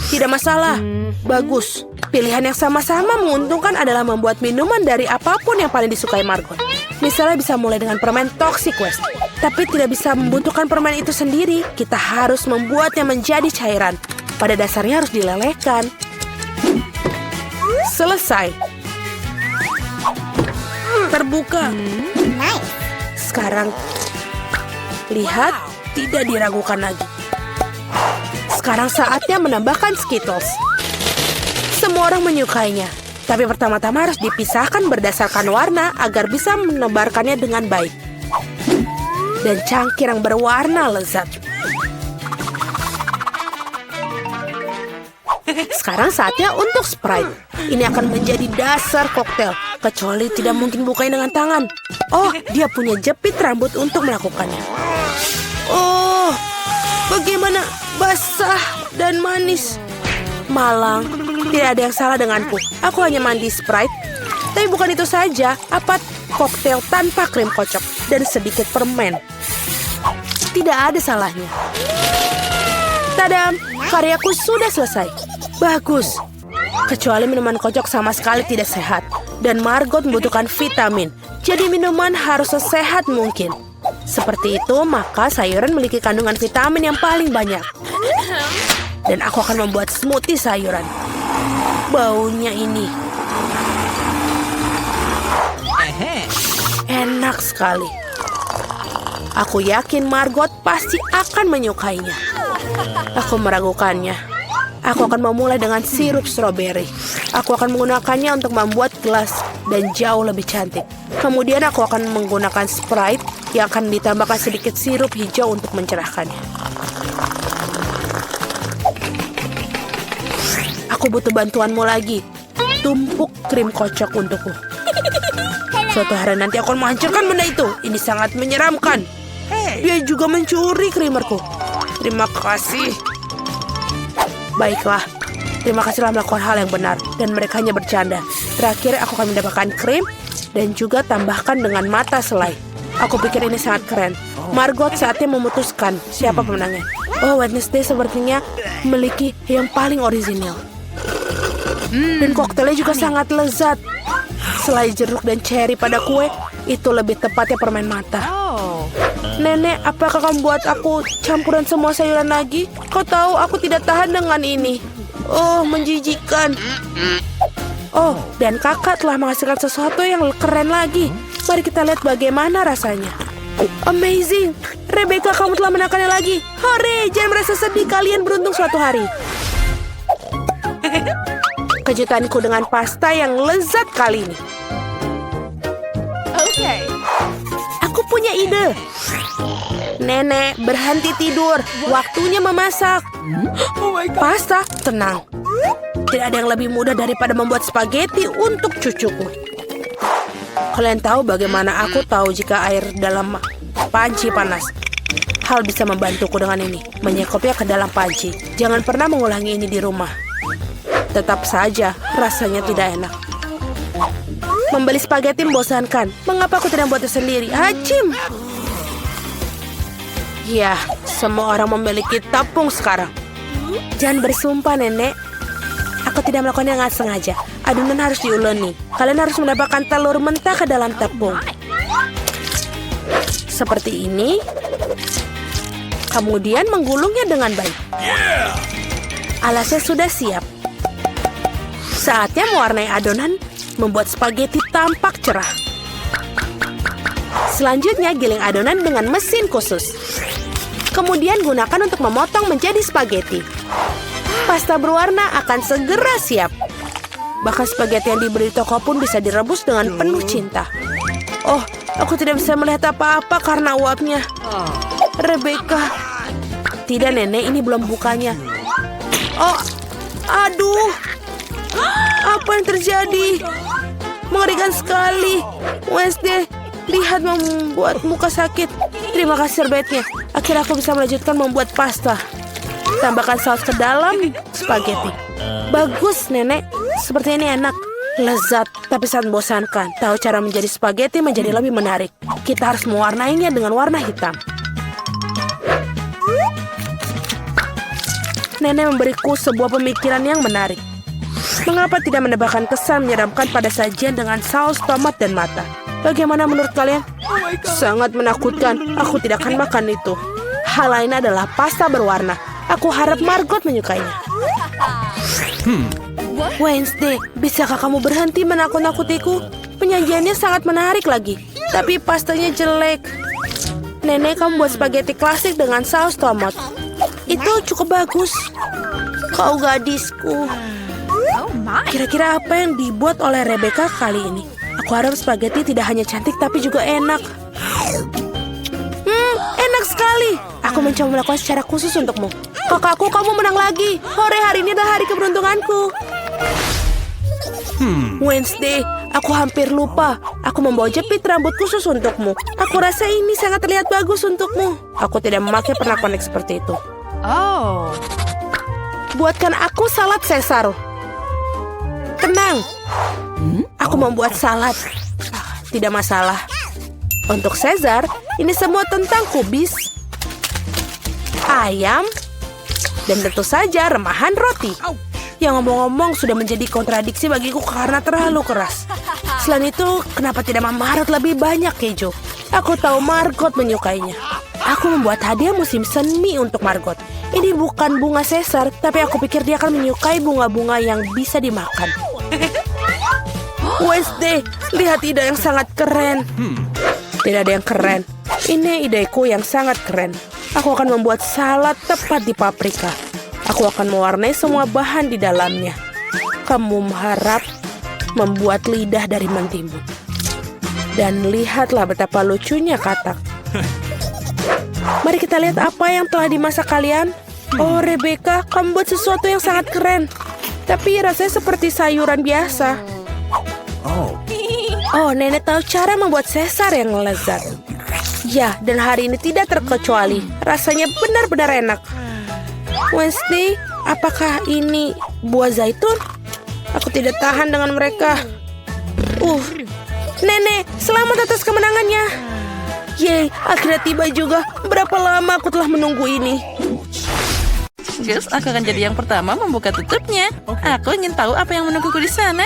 tidak masalah. Bagus. Pilihan yang sama-sama menguntungkan adalah membuat minuman dari apapun yang paling disukai Margot. Misalnya bisa mulai dengan permen Toxic West. Tapi tidak bisa membutuhkan permen itu sendiri. Kita harus membuatnya menjadi cairan. Pada dasarnya harus dilelehkan. Selesai. Terbuka. Sekarang, lihat, tidak diragukan lagi. Sekarang saatnya menambahkan Skittles. Semua orang menyukainya. Tapi pertama-tama harus dipisahkan berdasarkan warna agar bisa menebarkannya dengan baik. Dan cangkir yang berwarna lezat. Sekarang saatnya untuk Sprite. Ini akan menjadi dasar koktail. Kecuali tidak mungkin bukain dengan tangan. Oh, dia punya jepit rambut untuk melakukannya. Oh, bagaimana basah dan manis. Malang, tidak ada yang salah denganku. Aku hanya mandi Sprite. Tapi bukan itu saja, apa koktail tanpa krim kocok dan sedikit permen. Tidak ada salahnya. Tadam, karyaku sudah selesai. Bagus. Kecuali minuman kocok sama sekali tidak sehat. Dan Margot membutuhkan vitamin. Jadi minuman harus sesehat mungkin. Seperti itu, maka sayuran memiliki kandungan vitamin yang paling banyak. Dan aku akan membuat smoothie sayuran. Baunya ini enak sekali. Aku yakin Margot pasti akan menyukainya. Aku meragukannya. Aku akan memulai dengan sirup stroberi. Aku akan menggunakannya untuk membuat gelas dan jauh lebih cantik. Kemudian aku akan menggunakan Sprite yang akan ditambahkan sedikit sirup hijau untuk mencerahkannya. Aku butuh bantuanmu lagi. Tumpuk krim kocok untukku. Suatu hari nanti aku akan menghancurkan benda itu. Ini sangat menyeramkan. Dia juga mencuri krimerku. Terima kasih. Baiklah. Terima kasih telah melakukan hal yang benar. Dan mereka hanya bercanda. Terakhir aku akan mendapatkan krim. Dan juga tambahkan dengan mata selai. Aku pikir ini sangat keren. Margot saatnya memutuskan siapa pemenangnya. Oh, Wednesday sepertinya memiliki yang paling orisinil. Dan koktelnya juga sangat lezat. Selai jeruk dan cherry pada kue, itu lebih tepatnya permen mata. Nenek, apakah kamu buat aku campuran semua sayuran lagi? Kau tahu aku tidak tahan dengan ini. Oh, menjijikan. Oh, dan kakak telah menghasilkan sesuatu yang keren lagi. Mari kita lihat bagaimana rasanya. Amazing. Rebecca, kamu telah menangkannya lagi. Hore, jangan merasa sedih, kalian beruntung suatu hari. Kejutanku dengan pasta yang lezat kali ini. Oke. Aku punya ide. Nenek, berhenti tidur. Waktunya memasak. Pasta, tenang. Tidak ada yang lebih mudah daripada membuat spaghetti untuk cucuku. Kalian tahu bagaimana aku tahu jika air dalam panci panas. Hal bisa membantuku dengan ini. Menyekopnya ke dalam panci. Jangan pernah mengulangi ini di rumah. Tetap saja, rasanya tidak enak. Membeli spaghetti membosankan. Mengapa aku tidak membuatnya sendiri? Hacim! Ya, semua orang memiliki tepung sekarang. Jangan bersumpah, Nenek. Aku tidak melakukannya dengan sengaja. Adonan harus diuleni. Kalian harus mendapatkan telur mentah ke dalam tepung. Seperti ini. Kemudian menggulungnya dengan baik. Alasnya sudah siap. Saatnya mewarnai adonan, membuat spaghetti tampak cerah. Selanjutnya giling adonan dengan mesin khusus. Kemudian gunakan untuk memotong menjadi spaghetti. Pasta berwarna akan segera siap. Bahkan spaghetti yang diberi di toko pun bisa direbus dengan penuh cinta. Oh, Aku tidak bisa melihat apa-apa karena uapnya. Rebecca. Tidak, Nenek, ini belum bukanya. Oh, aduh. Apa yang terjadi? Mengerikan sekali. Wednesday, lihat membuat muka sakit. Terima kasih serbetnya. Akhirnya aku bisa melanjutkan membuat pasta. Tambahkan saus ke dalam spaghetti. Bagus, Nenek. Seperti ini enak. Lezat, tapi sangat membosankan. Tahu cara menjadi spaghetti menjadi lebih menarik. Kita harus mewarnainya dengan warna hitam. Nenek memberiku sebuah pemikiran yang menarik. Mengapa tidak menambahkan kesan menyeramkan pada sajian dengan saus tomat dan mata? Bagaimana menurut kalian? Sangat menakutkan. Aku tidak akan makan itu. Hal lain adalah pasta berwarna. Aku harap Margot menyukainya. Wednesday, bisakah kamu berhenti menakut-nakutiku? Penyajiannya sangat menarik lagi. Tapi pastanya jelek. Nenek, kamu buat spaghetti klasik dengan saus tomat. Itu cukup bagus. Kau gadisku. Kira-kira apa yang dibuat oleh Rebecca kali ini? Aku harap spaghetti tidak hanya cantik tapi juga enak. Enak sekali. Aku mencoba melakukan secara khusus untukmu. Kakakku, kamu menang lagi. Hore, hari ini adalah hari keberuntunganku. Wednesday, aku hampir lupa. Aku membawa jepit rambut khusus untukmu. Aku rasa ini sangat terlihat bagus untukmu. Aku tidak memakai pernak-pernik seperti itu. Oh. Buatkan aku salad Caesar. Tenang. Aku membuat salad. Tidak masalah. Untuk Caesar, ini semua tentang kubis, ayam, dan tentu saja remahan roti. Yang ngomong-ngomong sudah menjadi kontradiksi bagiku karena terlalu keras. Selain itu, kenapa tidak memarut lebih banyak keju? Aku tahu Margot menyukainya. Aku membuat hadiah musim semi untuk Margot. Ini bukan bunga Caesar, tapi aku pikir dia akan menyukai bunga-bunga yang bisa dimakan. Wednesday, lihat ide yang sangat keren. Tidak ada yang keren. Ini ideku yang sangat keren. Aku akan membuat salad tepat di paprika. Aku akan mewarnai semua bahan di dalamnya. Kamu harap membuat lidah dari mentimun. Dan lihatlah betapa lucunya katak. Mari kita lihat apa yang telah dimasak kalian. Oh, Rebecca, kamu buat sesuatu yang sangat keren. Tapi rasanya seperti sayuran biasa. Oh, Nenek tahu cara membuat Caesar yang lezat. Ya, dan hari ini tidak terkecuali. Rasanya benar-benar enak. Wednesday, apakah ini buah zaitun? Aku tidak tahan dengan mereka. Nenek, selamat atas kemenangannya. Yeay, akhirnya tiba juga. Berapa lama aku telah menunggu ini? Gus, aku akan jadi yang pertama membuka tutupnya. Aku ingin tahu apa yang menungguku di sana.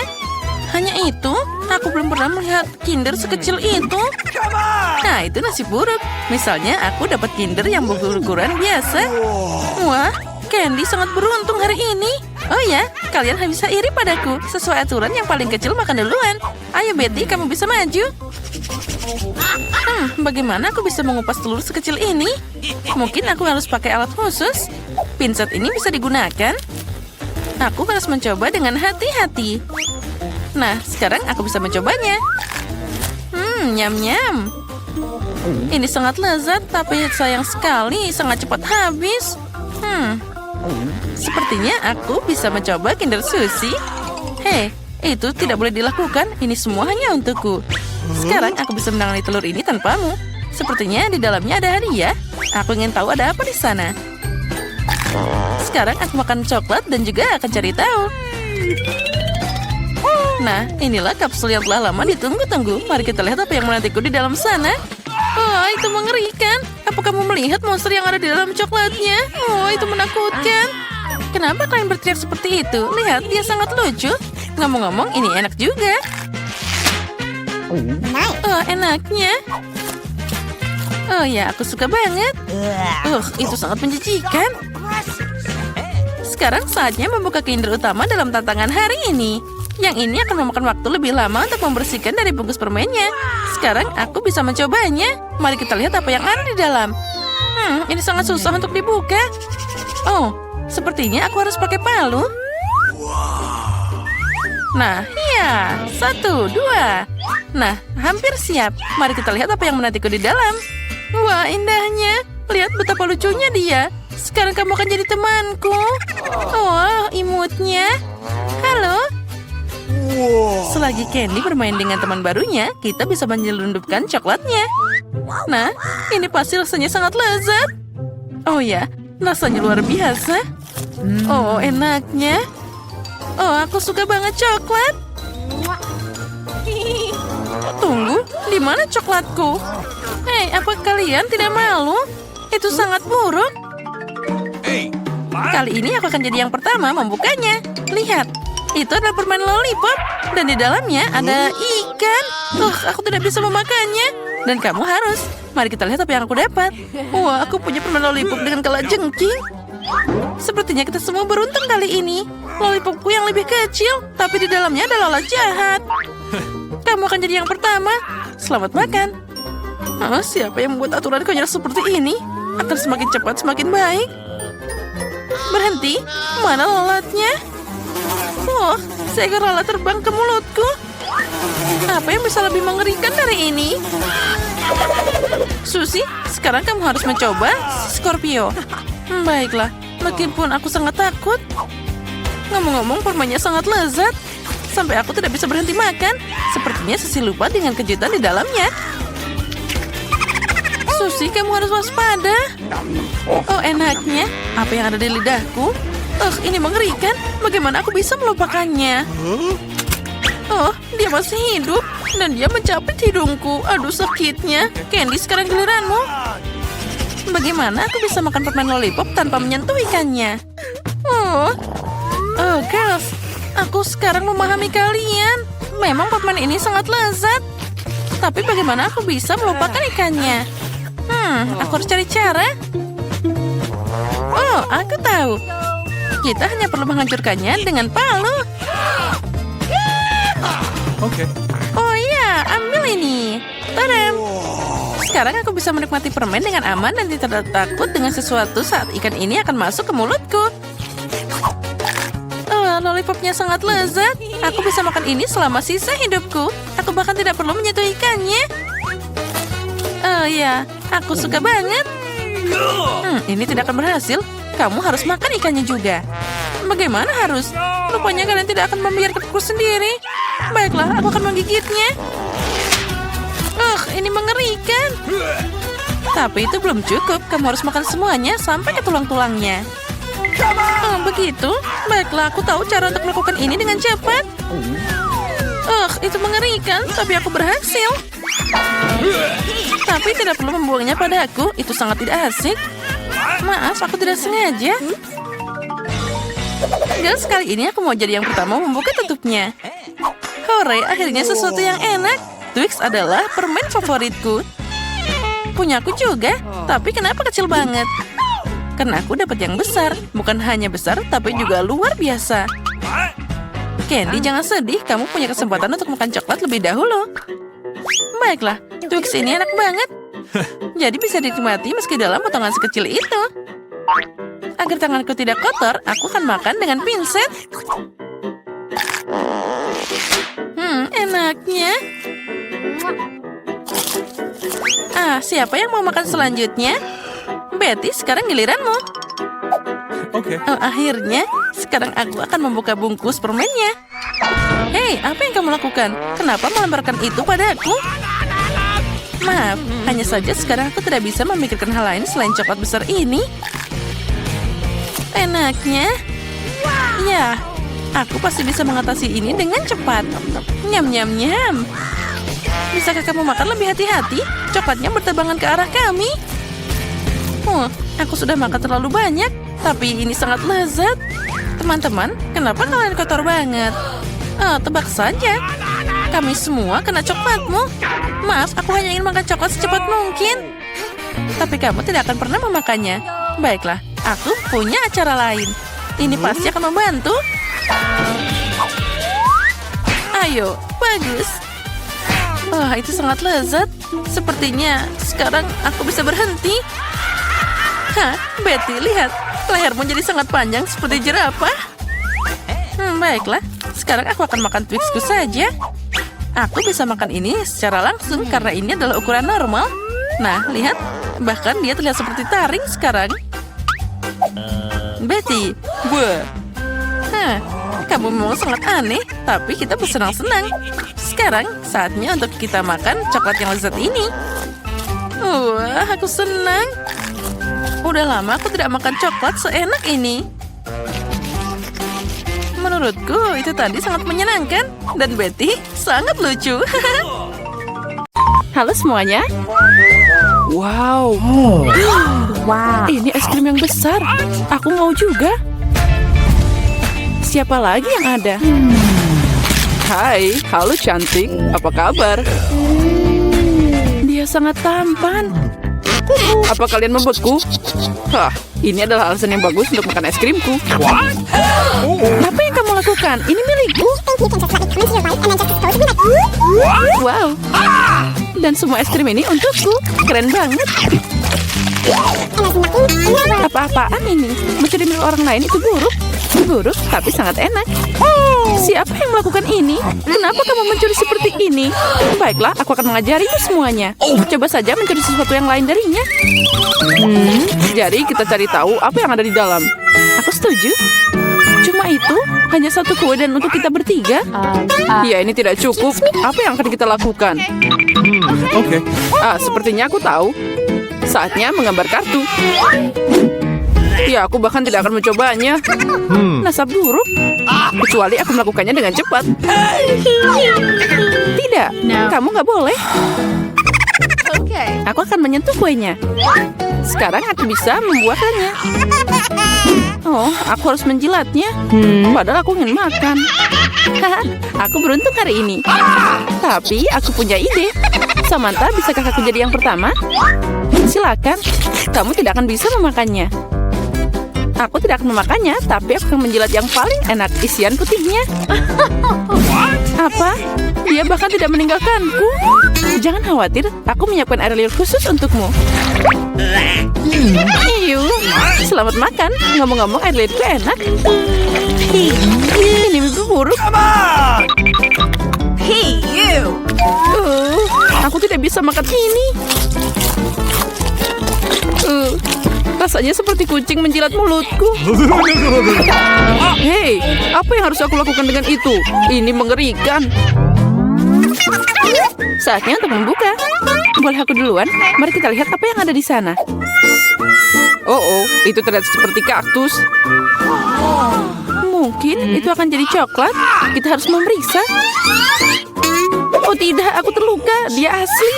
Hanya itu, aku belum pernah melihat Kinder sekecil itu. Nah, itu nasib buruk. Misalnya, aku dapat Kinder yang berukuran biasa. Wah, Candy sangat beruntung hari ini. Oh ya, kalian bisa iri padaku. Sesuai aturan yang paling kecil makan duluan. Ayo Betty, kamu bisa maju. Bagaimana aku bisa mengupas telur sekecil ini? Mungkin aku harus pakai alat khusus. Pinset ini bisa digunakan. Aku harus mencoba dengan hati-hati. Nah, sekarang aku bisa mencobanya. Nyam-nyam. Ini sangat lezat, tapi sayang sekali, sangat cepat habis. Sepertinya aku bisa mencoba Kinder Sushi. Hei, itu tidak boleh dilakukan. Ini semua hanya untukku. Sekarang aku bisa menangani telur ini tanpamu. Sepertinya di dalamnya ada hadiah. Aku ingin tahu ada apa di sana. Sekarang aku makan coklat dan juga akan cari tahu. Nah, inilah kapsul yang telah lama ditunggu-tunggu. Mari kita lihat apa yang menantiku di dalam sana. Oh, itu mengerikan. Apa kamu melihat monster yang ada di dalam coklatnya? Oh, itu menakutkan. Kenapa kalian berteriak seperti itu? Lihat, dia sangat lucu. Ngomong-ngomong, ini enak juga. Oh, enaknya. Oh ya, aku suka banget. Itu sangat menjijikan. Sekarang saatnya membuka Kinder utama dalam tantangan hari ini. Yang ini akan memakan waktu lebih lama untuk membersihkan dari bungkus permennya. Sekarang aku bisa mencobanya. Mari kita lihat apa yang ada di dalam. Ini sangat susah untuk dibuka. Oh, sepertinya aku harus pakai palu. Nah, iya. 1, 2. Nah, hampir siap. Mari kita lihat apa yang menantiku di dalam. Wah, indahnya. Lihat betapa lucunya dia. Sekarang kamu akan jadi temanku. Oh, imutnya. Halo. Selagi Candy bermain dengan teman barunya, kita bisa menyelundupkan coklatnya. Nah, ini pasti rasanya sangat lezat. Oh ya, rasanya luar biasa. Oh, enaknya. Oh, aku suka banget coklat. Tunggu, di mana coklatku? Hei, apa kalian tidak malu? Itu sangat buruk. Kali ini aku akan jadi yang pertama membukanya. Lihat, itu adalah permen lollipop. Dan di dalamnya ada ikan. Aku tidak bisa memakannya. Dan kamu harus. Mari kita lihat apa yang aku dapat. Wah, aku punya permen lollipop dengan kalajengking. Sepertinya kita semua beruntung kali ini. Lollipopku yang lebih kecil, tapi di dalamnya ada lalat jahat. Kamu akan jadi yang pertama. Selamat makan. Siapa yang membuat aturan konyol seperti ini? Akan semakin cepat semakin baik. Berhenti. Mana lalatnya? Oh, seekor lalat terbang ke mulutku. Apa yang bisa lebih mengerikan dari ini? Susie, sekarang kamu harus mencoba Scorpio. Baiklah, meskipun aku sangat takut. Ngomong-ngomong, permennya sangat lezat. Sampai aku tidak bisa berhenti makan. Sepertinya Susie lupa dengan kejutan di dalamnya. Susie, kamu harus waspada. Oh, enaknya. Apa yang ada di lidahku? Ini mengerikan. Bagaimana aku bisa melupakannya? Oh, dia masih hidup. Dan dia mencapit hidungku. Aduh, sakitnya. Candy, sekarang giliranmu. Bagaimana aku bisa makan permen lollipop tanpa menyentuh ikannya? Oh, girls. Aku sekarang memahami kalian. Memang permen ini sangat lezat. Tapi bagaimana aku bisa melupakan ikannya? Aku harus cari cara. Oh, aku tahu. Kita hanya perlu menghancurkannya dengan palu. Okay. Oh iya, ambil ini. Tadam. Sekarang aku bisa menikmati permen dengan aman dan tidak takut dengan sesuatu saat ikan ini akan masuk ke mulutku. Lollipopnya sangat lezat. Aku bisa makan ini selama sisa hidupku. Aku bahkan tidak perlu menyentuh ikannya. Oh ya, aku suka banget. Ini tidak akan berhasil. Kamu harus makan ikannya juga. Bagaimana harus? Rupanya kalian tidak akan membiarkanku sendiri. Baiklah, aku akan menggigitnya. Ini mengerikan. Tapi itu belum cukup. Kamu harus makan semuanya sampai ke tulang-tulangnya. Begitu? Baiklah, aku tahu cara untuk melakukan ini dengan cepat. Itu mengerikan, tapi aku berhasil. Tapi tidak perlu membuangnya padaku. Itu sangat tidak asik. Maaf, aku tidak sengaja. Guys, kali ini aku mau jadi yang pertama membuka tutupnya. Hore, akhirnya sesuatu yang enak. Twix adalah permen favoritku. Punyaku juga, tapi kenapa kecil banget? Karena aku dapat yang besar. Bukan hanya besar, tapi juga luar biasa. Candy, jangan sedih. Kamu punya kesempatan untuk makan coklat lebih dahulu. Baiklah, Twix ini enak banget. Jadi bisa dinikmati meski dalam potongan sekecil itu. Agar tanganku tidak kotor, aku akan makan dengan pinset. Enaknya. Siapa yang mau makan selanjutnya? Betty, sekarang giliranmu. Okay. Akhirnya, sekarang aku akan membuka bungkus permennya. Hei, apa yang kamu lakukan? Kenapa melemparkan itu padaku? Maaf, hanya saja sekarang aku tidak bisa memikirkan hal lain selain coklat besar ini. Enaknya. Ya, aku pasti bisa mengatasi ini dengan cepat. Nyam, nyam, nyam. Bisakah kamu makan lebih hati-hati? Coklatnya berterbangan ke arah kami. Aku sudah makan terlalu banyak, tapi ini sangat lezat. Teman-teman, kenapa kalian kotor banget? Tebak saja. Kami semua kena coklatmu. Maaf, aku hanya ingin makan coklat secepat mungkin. Tapi kamu tidak akan pernah memakannya. Baiklah, aku punya acara lain. Ini pasti akan membantu. Ayo, bagus. Itu sangat lezat. Sepertinya sekarang aku bisa berhenti. Betty, lihat. Lehermu jadi sangat panjang seperti jerapah. Baiklah. Sekarang aku akan makan Twixku saja. Aku bisa makan ini secara langsung karena ini adalah ukuran normal. Nah, lihat. Bahkan dia terlihat seperti taring sekarang. Betty, kamu memang sangat aneh, tapi kita bersenang-senang. Sekarang saatnya untuk kita makan coklat yang lezat ini. Wah, aku senang. Udah lama aku tidak makan coklat seenak ini. Menurutku itu tadi sangat menyenangkan. Dan Betty sangat lucu. Halo semuanya. Wow. Wow. Ini es krim yang besar. Aku mau juga. Siapa lagi yang ada? Hai, halo cantik. Apa kabar? Dia sangat tampan. Apa kalian membeku? Hah, ini adalah alasan yang bagus untuk makan es krimku. Apa yang kamu lakukan? Ini milikku. Wow. Dan semua es krim ini untukku. Keren banget. Apa-apaan ini? Mencuri milik orang lain itu buruk. Buruk, tapi sangat enak. Siapa yang melakukan ini? Kenapa kamu mencuri seperti ini? Baiklah, aku akan mengajarimu semuanya. Coba saja mencuri sesuatu yang lain darinya. Jadi kita cari tahu apa yang ada di dalam. Aku setuju. Cuma itu? Hanya satu kue dan untuk kita bertiga? Ya, ini tidak cukup. Apa yang akan kita lakukan? Okay. Sepertinya aku tahu. Saatnya menggambar kartu. Ya, aku bahkan tidak akan mencobanya. Nasab buruk. Kecuali aku melakukannya dengan cepat. Tidak, kamu nggak boleh. Aku akan menyentuh kuenya. Sekarang aku bisa membuahkannya. Oh, aku harus menjilatnya. Padahal aku ingin makan. Aku beruntung hari ini. Tapi aku punya ide. Samantha, bisakah aku jadi yang pertama? Silakan. Kamu tidak akan bisa memakannya. Aku tidak akan memakannya, tapi aku akan menjilat yang paling enak, isian putihnya. Apa? Dia bahkan tidak meninggalkanku. Jangan khawatir, aku menyiapkan air liur khusus untukmu. Iyu, selamat makan. Ngomong-ngomong, air liurku enak. Ini mimpi buruk. Aku tidak bisa makan ini. Rasanya seperti kucing menjilat mulutku. Hei, apa yang harus aku lakukan dengan itu? Ini mengerikan. Saatnya untuk membuka. Boleh aku duluan? Mari kita lihat apa yang ada di sana. Oh, itu terlihat seperti kaktus. Mungkin itu akan jadi coklat. Kita harus memeriksa. Oh tidak, aku terluka. Dia asli.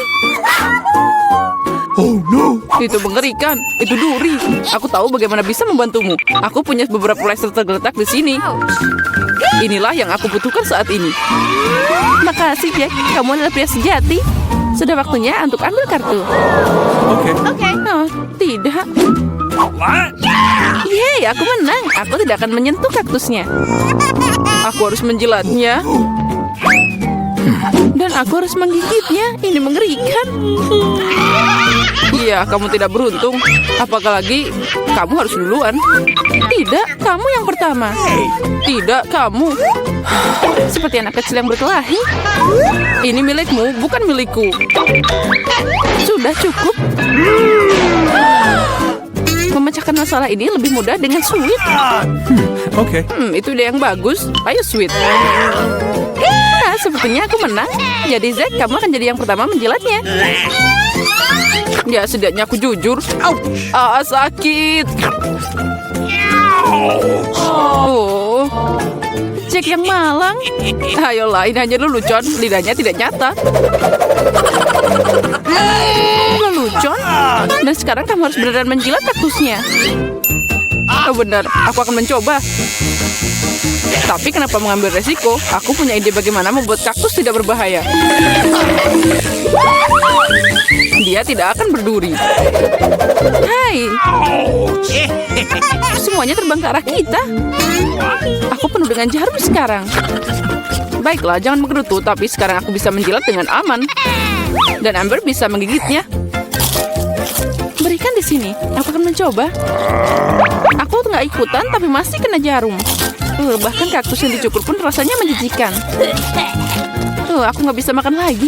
Oh no. Itu mengerikan. Itu duri. Aku tahu bagaimana bisa membantumu. Aku punya beberapa plester tergeletak di sini. Inilah yang aku butuhkan saat ini. Makasih Jack, kamu adalah pria sejati. Sudah waktunya untuk ambil kartu. Okay. Oh, tidak. Yeay, aku menang. Aku tidak akan menyentuh kaktusnya. Aku harus menjilatnya. Dan aku harus menggigitnya. Ini mengerikan. Iya, kamu tidak beruntung. Apalagi kamu harus duluan. Tidak, kamu yang pertama. Tidak, kamu. Seperti anak kecil yang berkelahi. Ini milikmu, bukan milikku. Sudah cukup. Memecahkan masalah ini lebih mudah dengan sweet. Okay. Itu ide yang bagus. Ayo, sweet. Sepertinya aku menang. Jadi Zack, kamu akan jadi yang pertama menjilatnya. Ya, setidaknya aku jujur. Sakit. Oh, Jack yang malang. Ayolah, ini hanya lelucon. Lidahnya tidak nyata. Lelucon. Dan sekarang kamu harus beneran menjilat kaktusnya. Oh, benar, aku akan mencoba. Tapi kenapa mengambil resiko? Aku punya ide bagaimana membuat kaktus tidak berbahaya. Dia tidak akan berduri. Hai. Semuanya terbang ke arah kita. Aku penuh dengan jarum sekarang. Baiklah, jangan menggerutu. Tapi sekarang aku bisa menjilat dengan aman. Dan Amber bisa menggigitnya. Berikan di sini. Aku akan mencoba. Aku nggak ikutan, tapi masih kena jarum. Bahkan kaktus yang dicukur pun rasanya menjijikan. Aku nggak bisa makan lagi.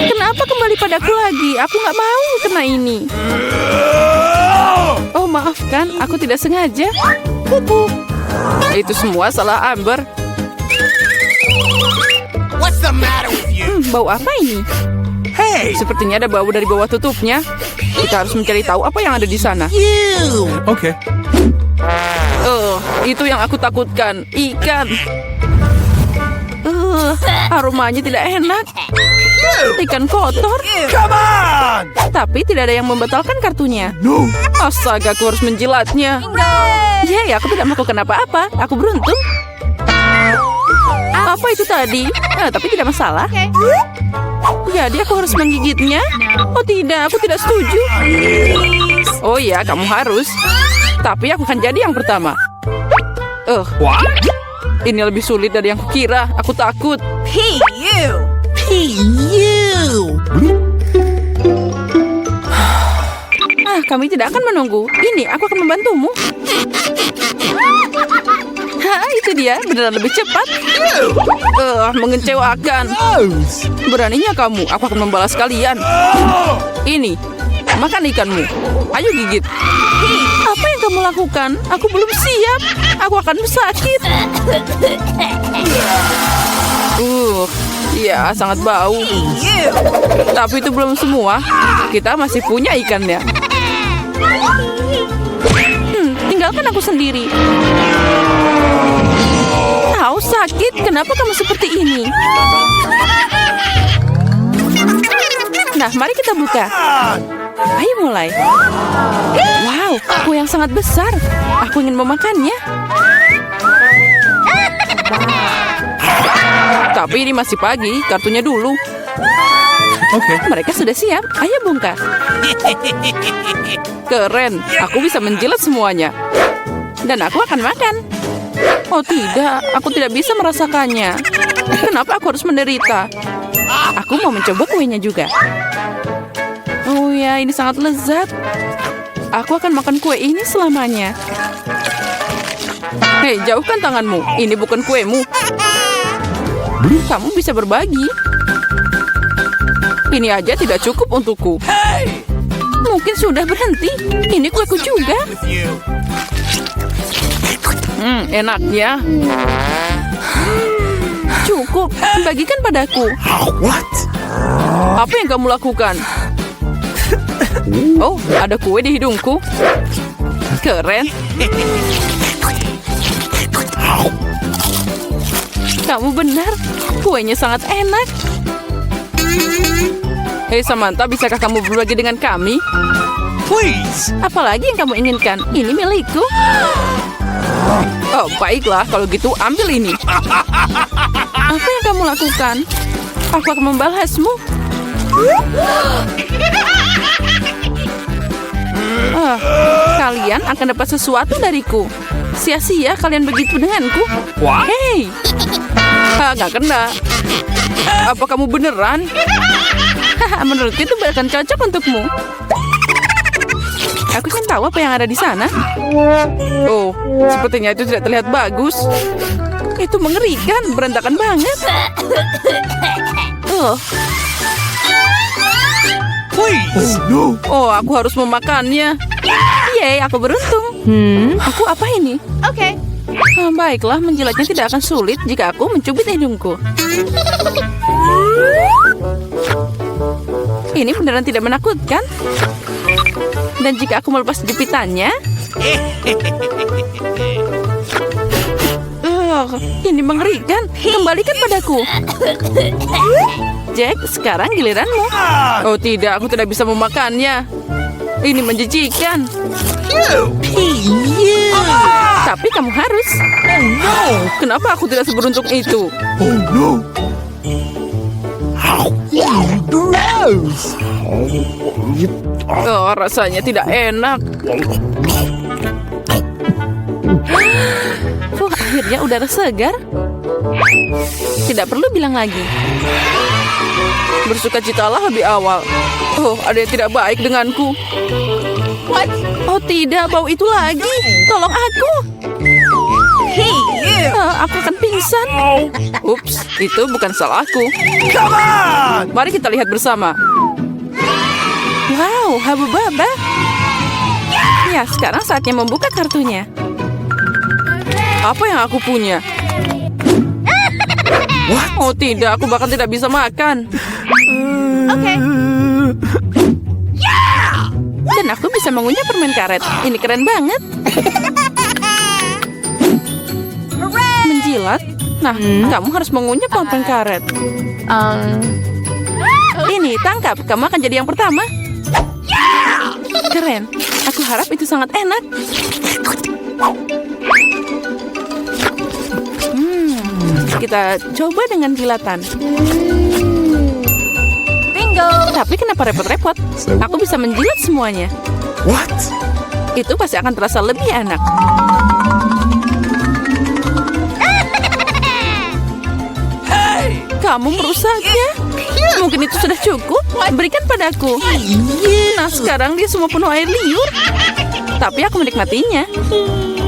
Kenapa kembali padaku lagi? Aku nggak mau kena ini. Oh, maafkan, aku tidak sengaja. Pupuk. Itu semua salah Amber. Bau apa ini? Sepertinya ada bau dari bawah tutupnya. Kita harus mencari tahu apa yang ada di sana. Okay. Itu yang aku takutkan. Ikan. Aromanya tidak enak. Ikan kotor. Tapi tidak ada yang membatalkan kartunya. Astaga, aku harus menjilatnya. Yeay, aku tidak melakukan apa-apa. Aku beruntung. Apa itu tadi? Tapi tidak masalah. Jadi aku harus menggigitnya? Oh tidak, aku tidak setuju. Oh iya, kamu harus. Tapi aku akan jadi yang pertama. Ini lebih sulit dari yang kukira. Aku takut. Kami tidak akan menunggu. Ini, aku akan membantumu. Itu dia, beneran lebih cepat. Mengecewakan. Beraninya kamu, aku akan membalas kalian. Ini, makan ikanmu. Ayo gigit. Apa yang kamu lakukan? Aku belum siap. Aku akan sakit. Ya, sangat bau. Tapi itu belum semua. Kita masih punya ikannya. Tinggalkan aku sendiri. Tahu sakit? Kenapa kamu seperti ini? Nah, mari kita buka. Ayo mulai. Wow, kue yang sangat besar. Aku ingin memakannya. Tapi ini masih pagi, kartunya dulu. Okay. Mereka sudah siap. Ayo bongkar. Keren, aku bisa menjilat semuanya. Dan aku akan makan. Oh tidak, aku tidak bisa merasakannya. Kenapa aku harus menderita? Aku mau mencoba kuenya juga. Oh ya, ini sangat lezat. Aku akan makan kue ini selamanya. Hei, jauhkan tanganmu. Ini bukan kuemu. Kamu bisa berbagi. Ini aja tidak cukup untukku. Mungkin sudah berhenti. Ini kueku juga. Enaknya. Cukup, bagikan padaku. Apa yang kamu lakukan? Oh, ada kue di hidungku. Keren. Kamu benar, kuenya sangat enak. Hei Samantha, bisakah kamu berbagi dengan kami? Please. Apalagi yang kamu inginkan? Ini milikku. Oh, baiklah, kalau gitu ambil ini. Apa yang kamu lakukan? Aku akan membalasmu. Kalian akan dapat sesuatu dariku. Sia-sia kalian begitu denganku. Hei, nggak kena. Apa kamu beneran? Menurutku itu bahkan cocok untukmu. Aku kan tahu apa yang ada di sana. Oh, sepertinya itu tidak terlihat bagus. Itu mengerikan, berantakan banget. Please. Oh, no. Oh, aku harus memakannya. Yeay, aku beruntung. Aku apa ini? Oke. Baiklah, menjilatnya tidak akan sulit jika aku mencubit hidungku. Ini beneran tidak menakutkan. Dan jika aku melepas jepitannya... ini mengerikan. Kembalikan padaku. Jack, sekarang giliranmu. Oh tidak, aku tidak bisa memakannya. Ini menjijikan. Tapi kamu harus. Kenapa aku tidak seberuntung itu? Oh no. Gross. Oh, rasanya tidak enak. Akhirnya udara segar. Tidak perlu bilang lagi. Bersukacitalah lebih awal. Oh, ada yang tidak baik denganku. Oh tidak, bau itu lagi. Tolong aku. Aku akan pingsan. Ups, itu bukan salahku. Come on! Mari kita lihat bersama. Wow, Habubaba. Ya, sekarang saatnya membuka kartunya. Apa yang aku punya? Oh tidak, aku bahkan tidak bisa makan. Dan aku bisa mengunyah permen karet. Ini keren banget. Menjilat? Nah, kamu harus mengunyah permen karet. Ini, tangkap. Kamu akan jadi yang pertama. Keren. Aku harap itu sangat enak. Kita coba dengan jilatan. Bingo. Tapi kenapa repot-repot? Aku bisa menjilat semuanya. What? Itu pasti akan terasa lebih enak. Hey! Kamu merusaknya. Mungkin itu sudah cukup. Berikan padaku. Nah, sekarang dia semua penuh air liur. Tapi aku menikmatinya.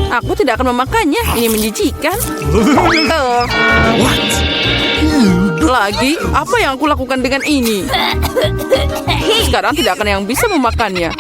Aku tidak akan memakannya. Ini menjijikan. What? Lagi, apa yang aku lakukan dengan ini? Sekarang tidak akan yang bisa memakannya.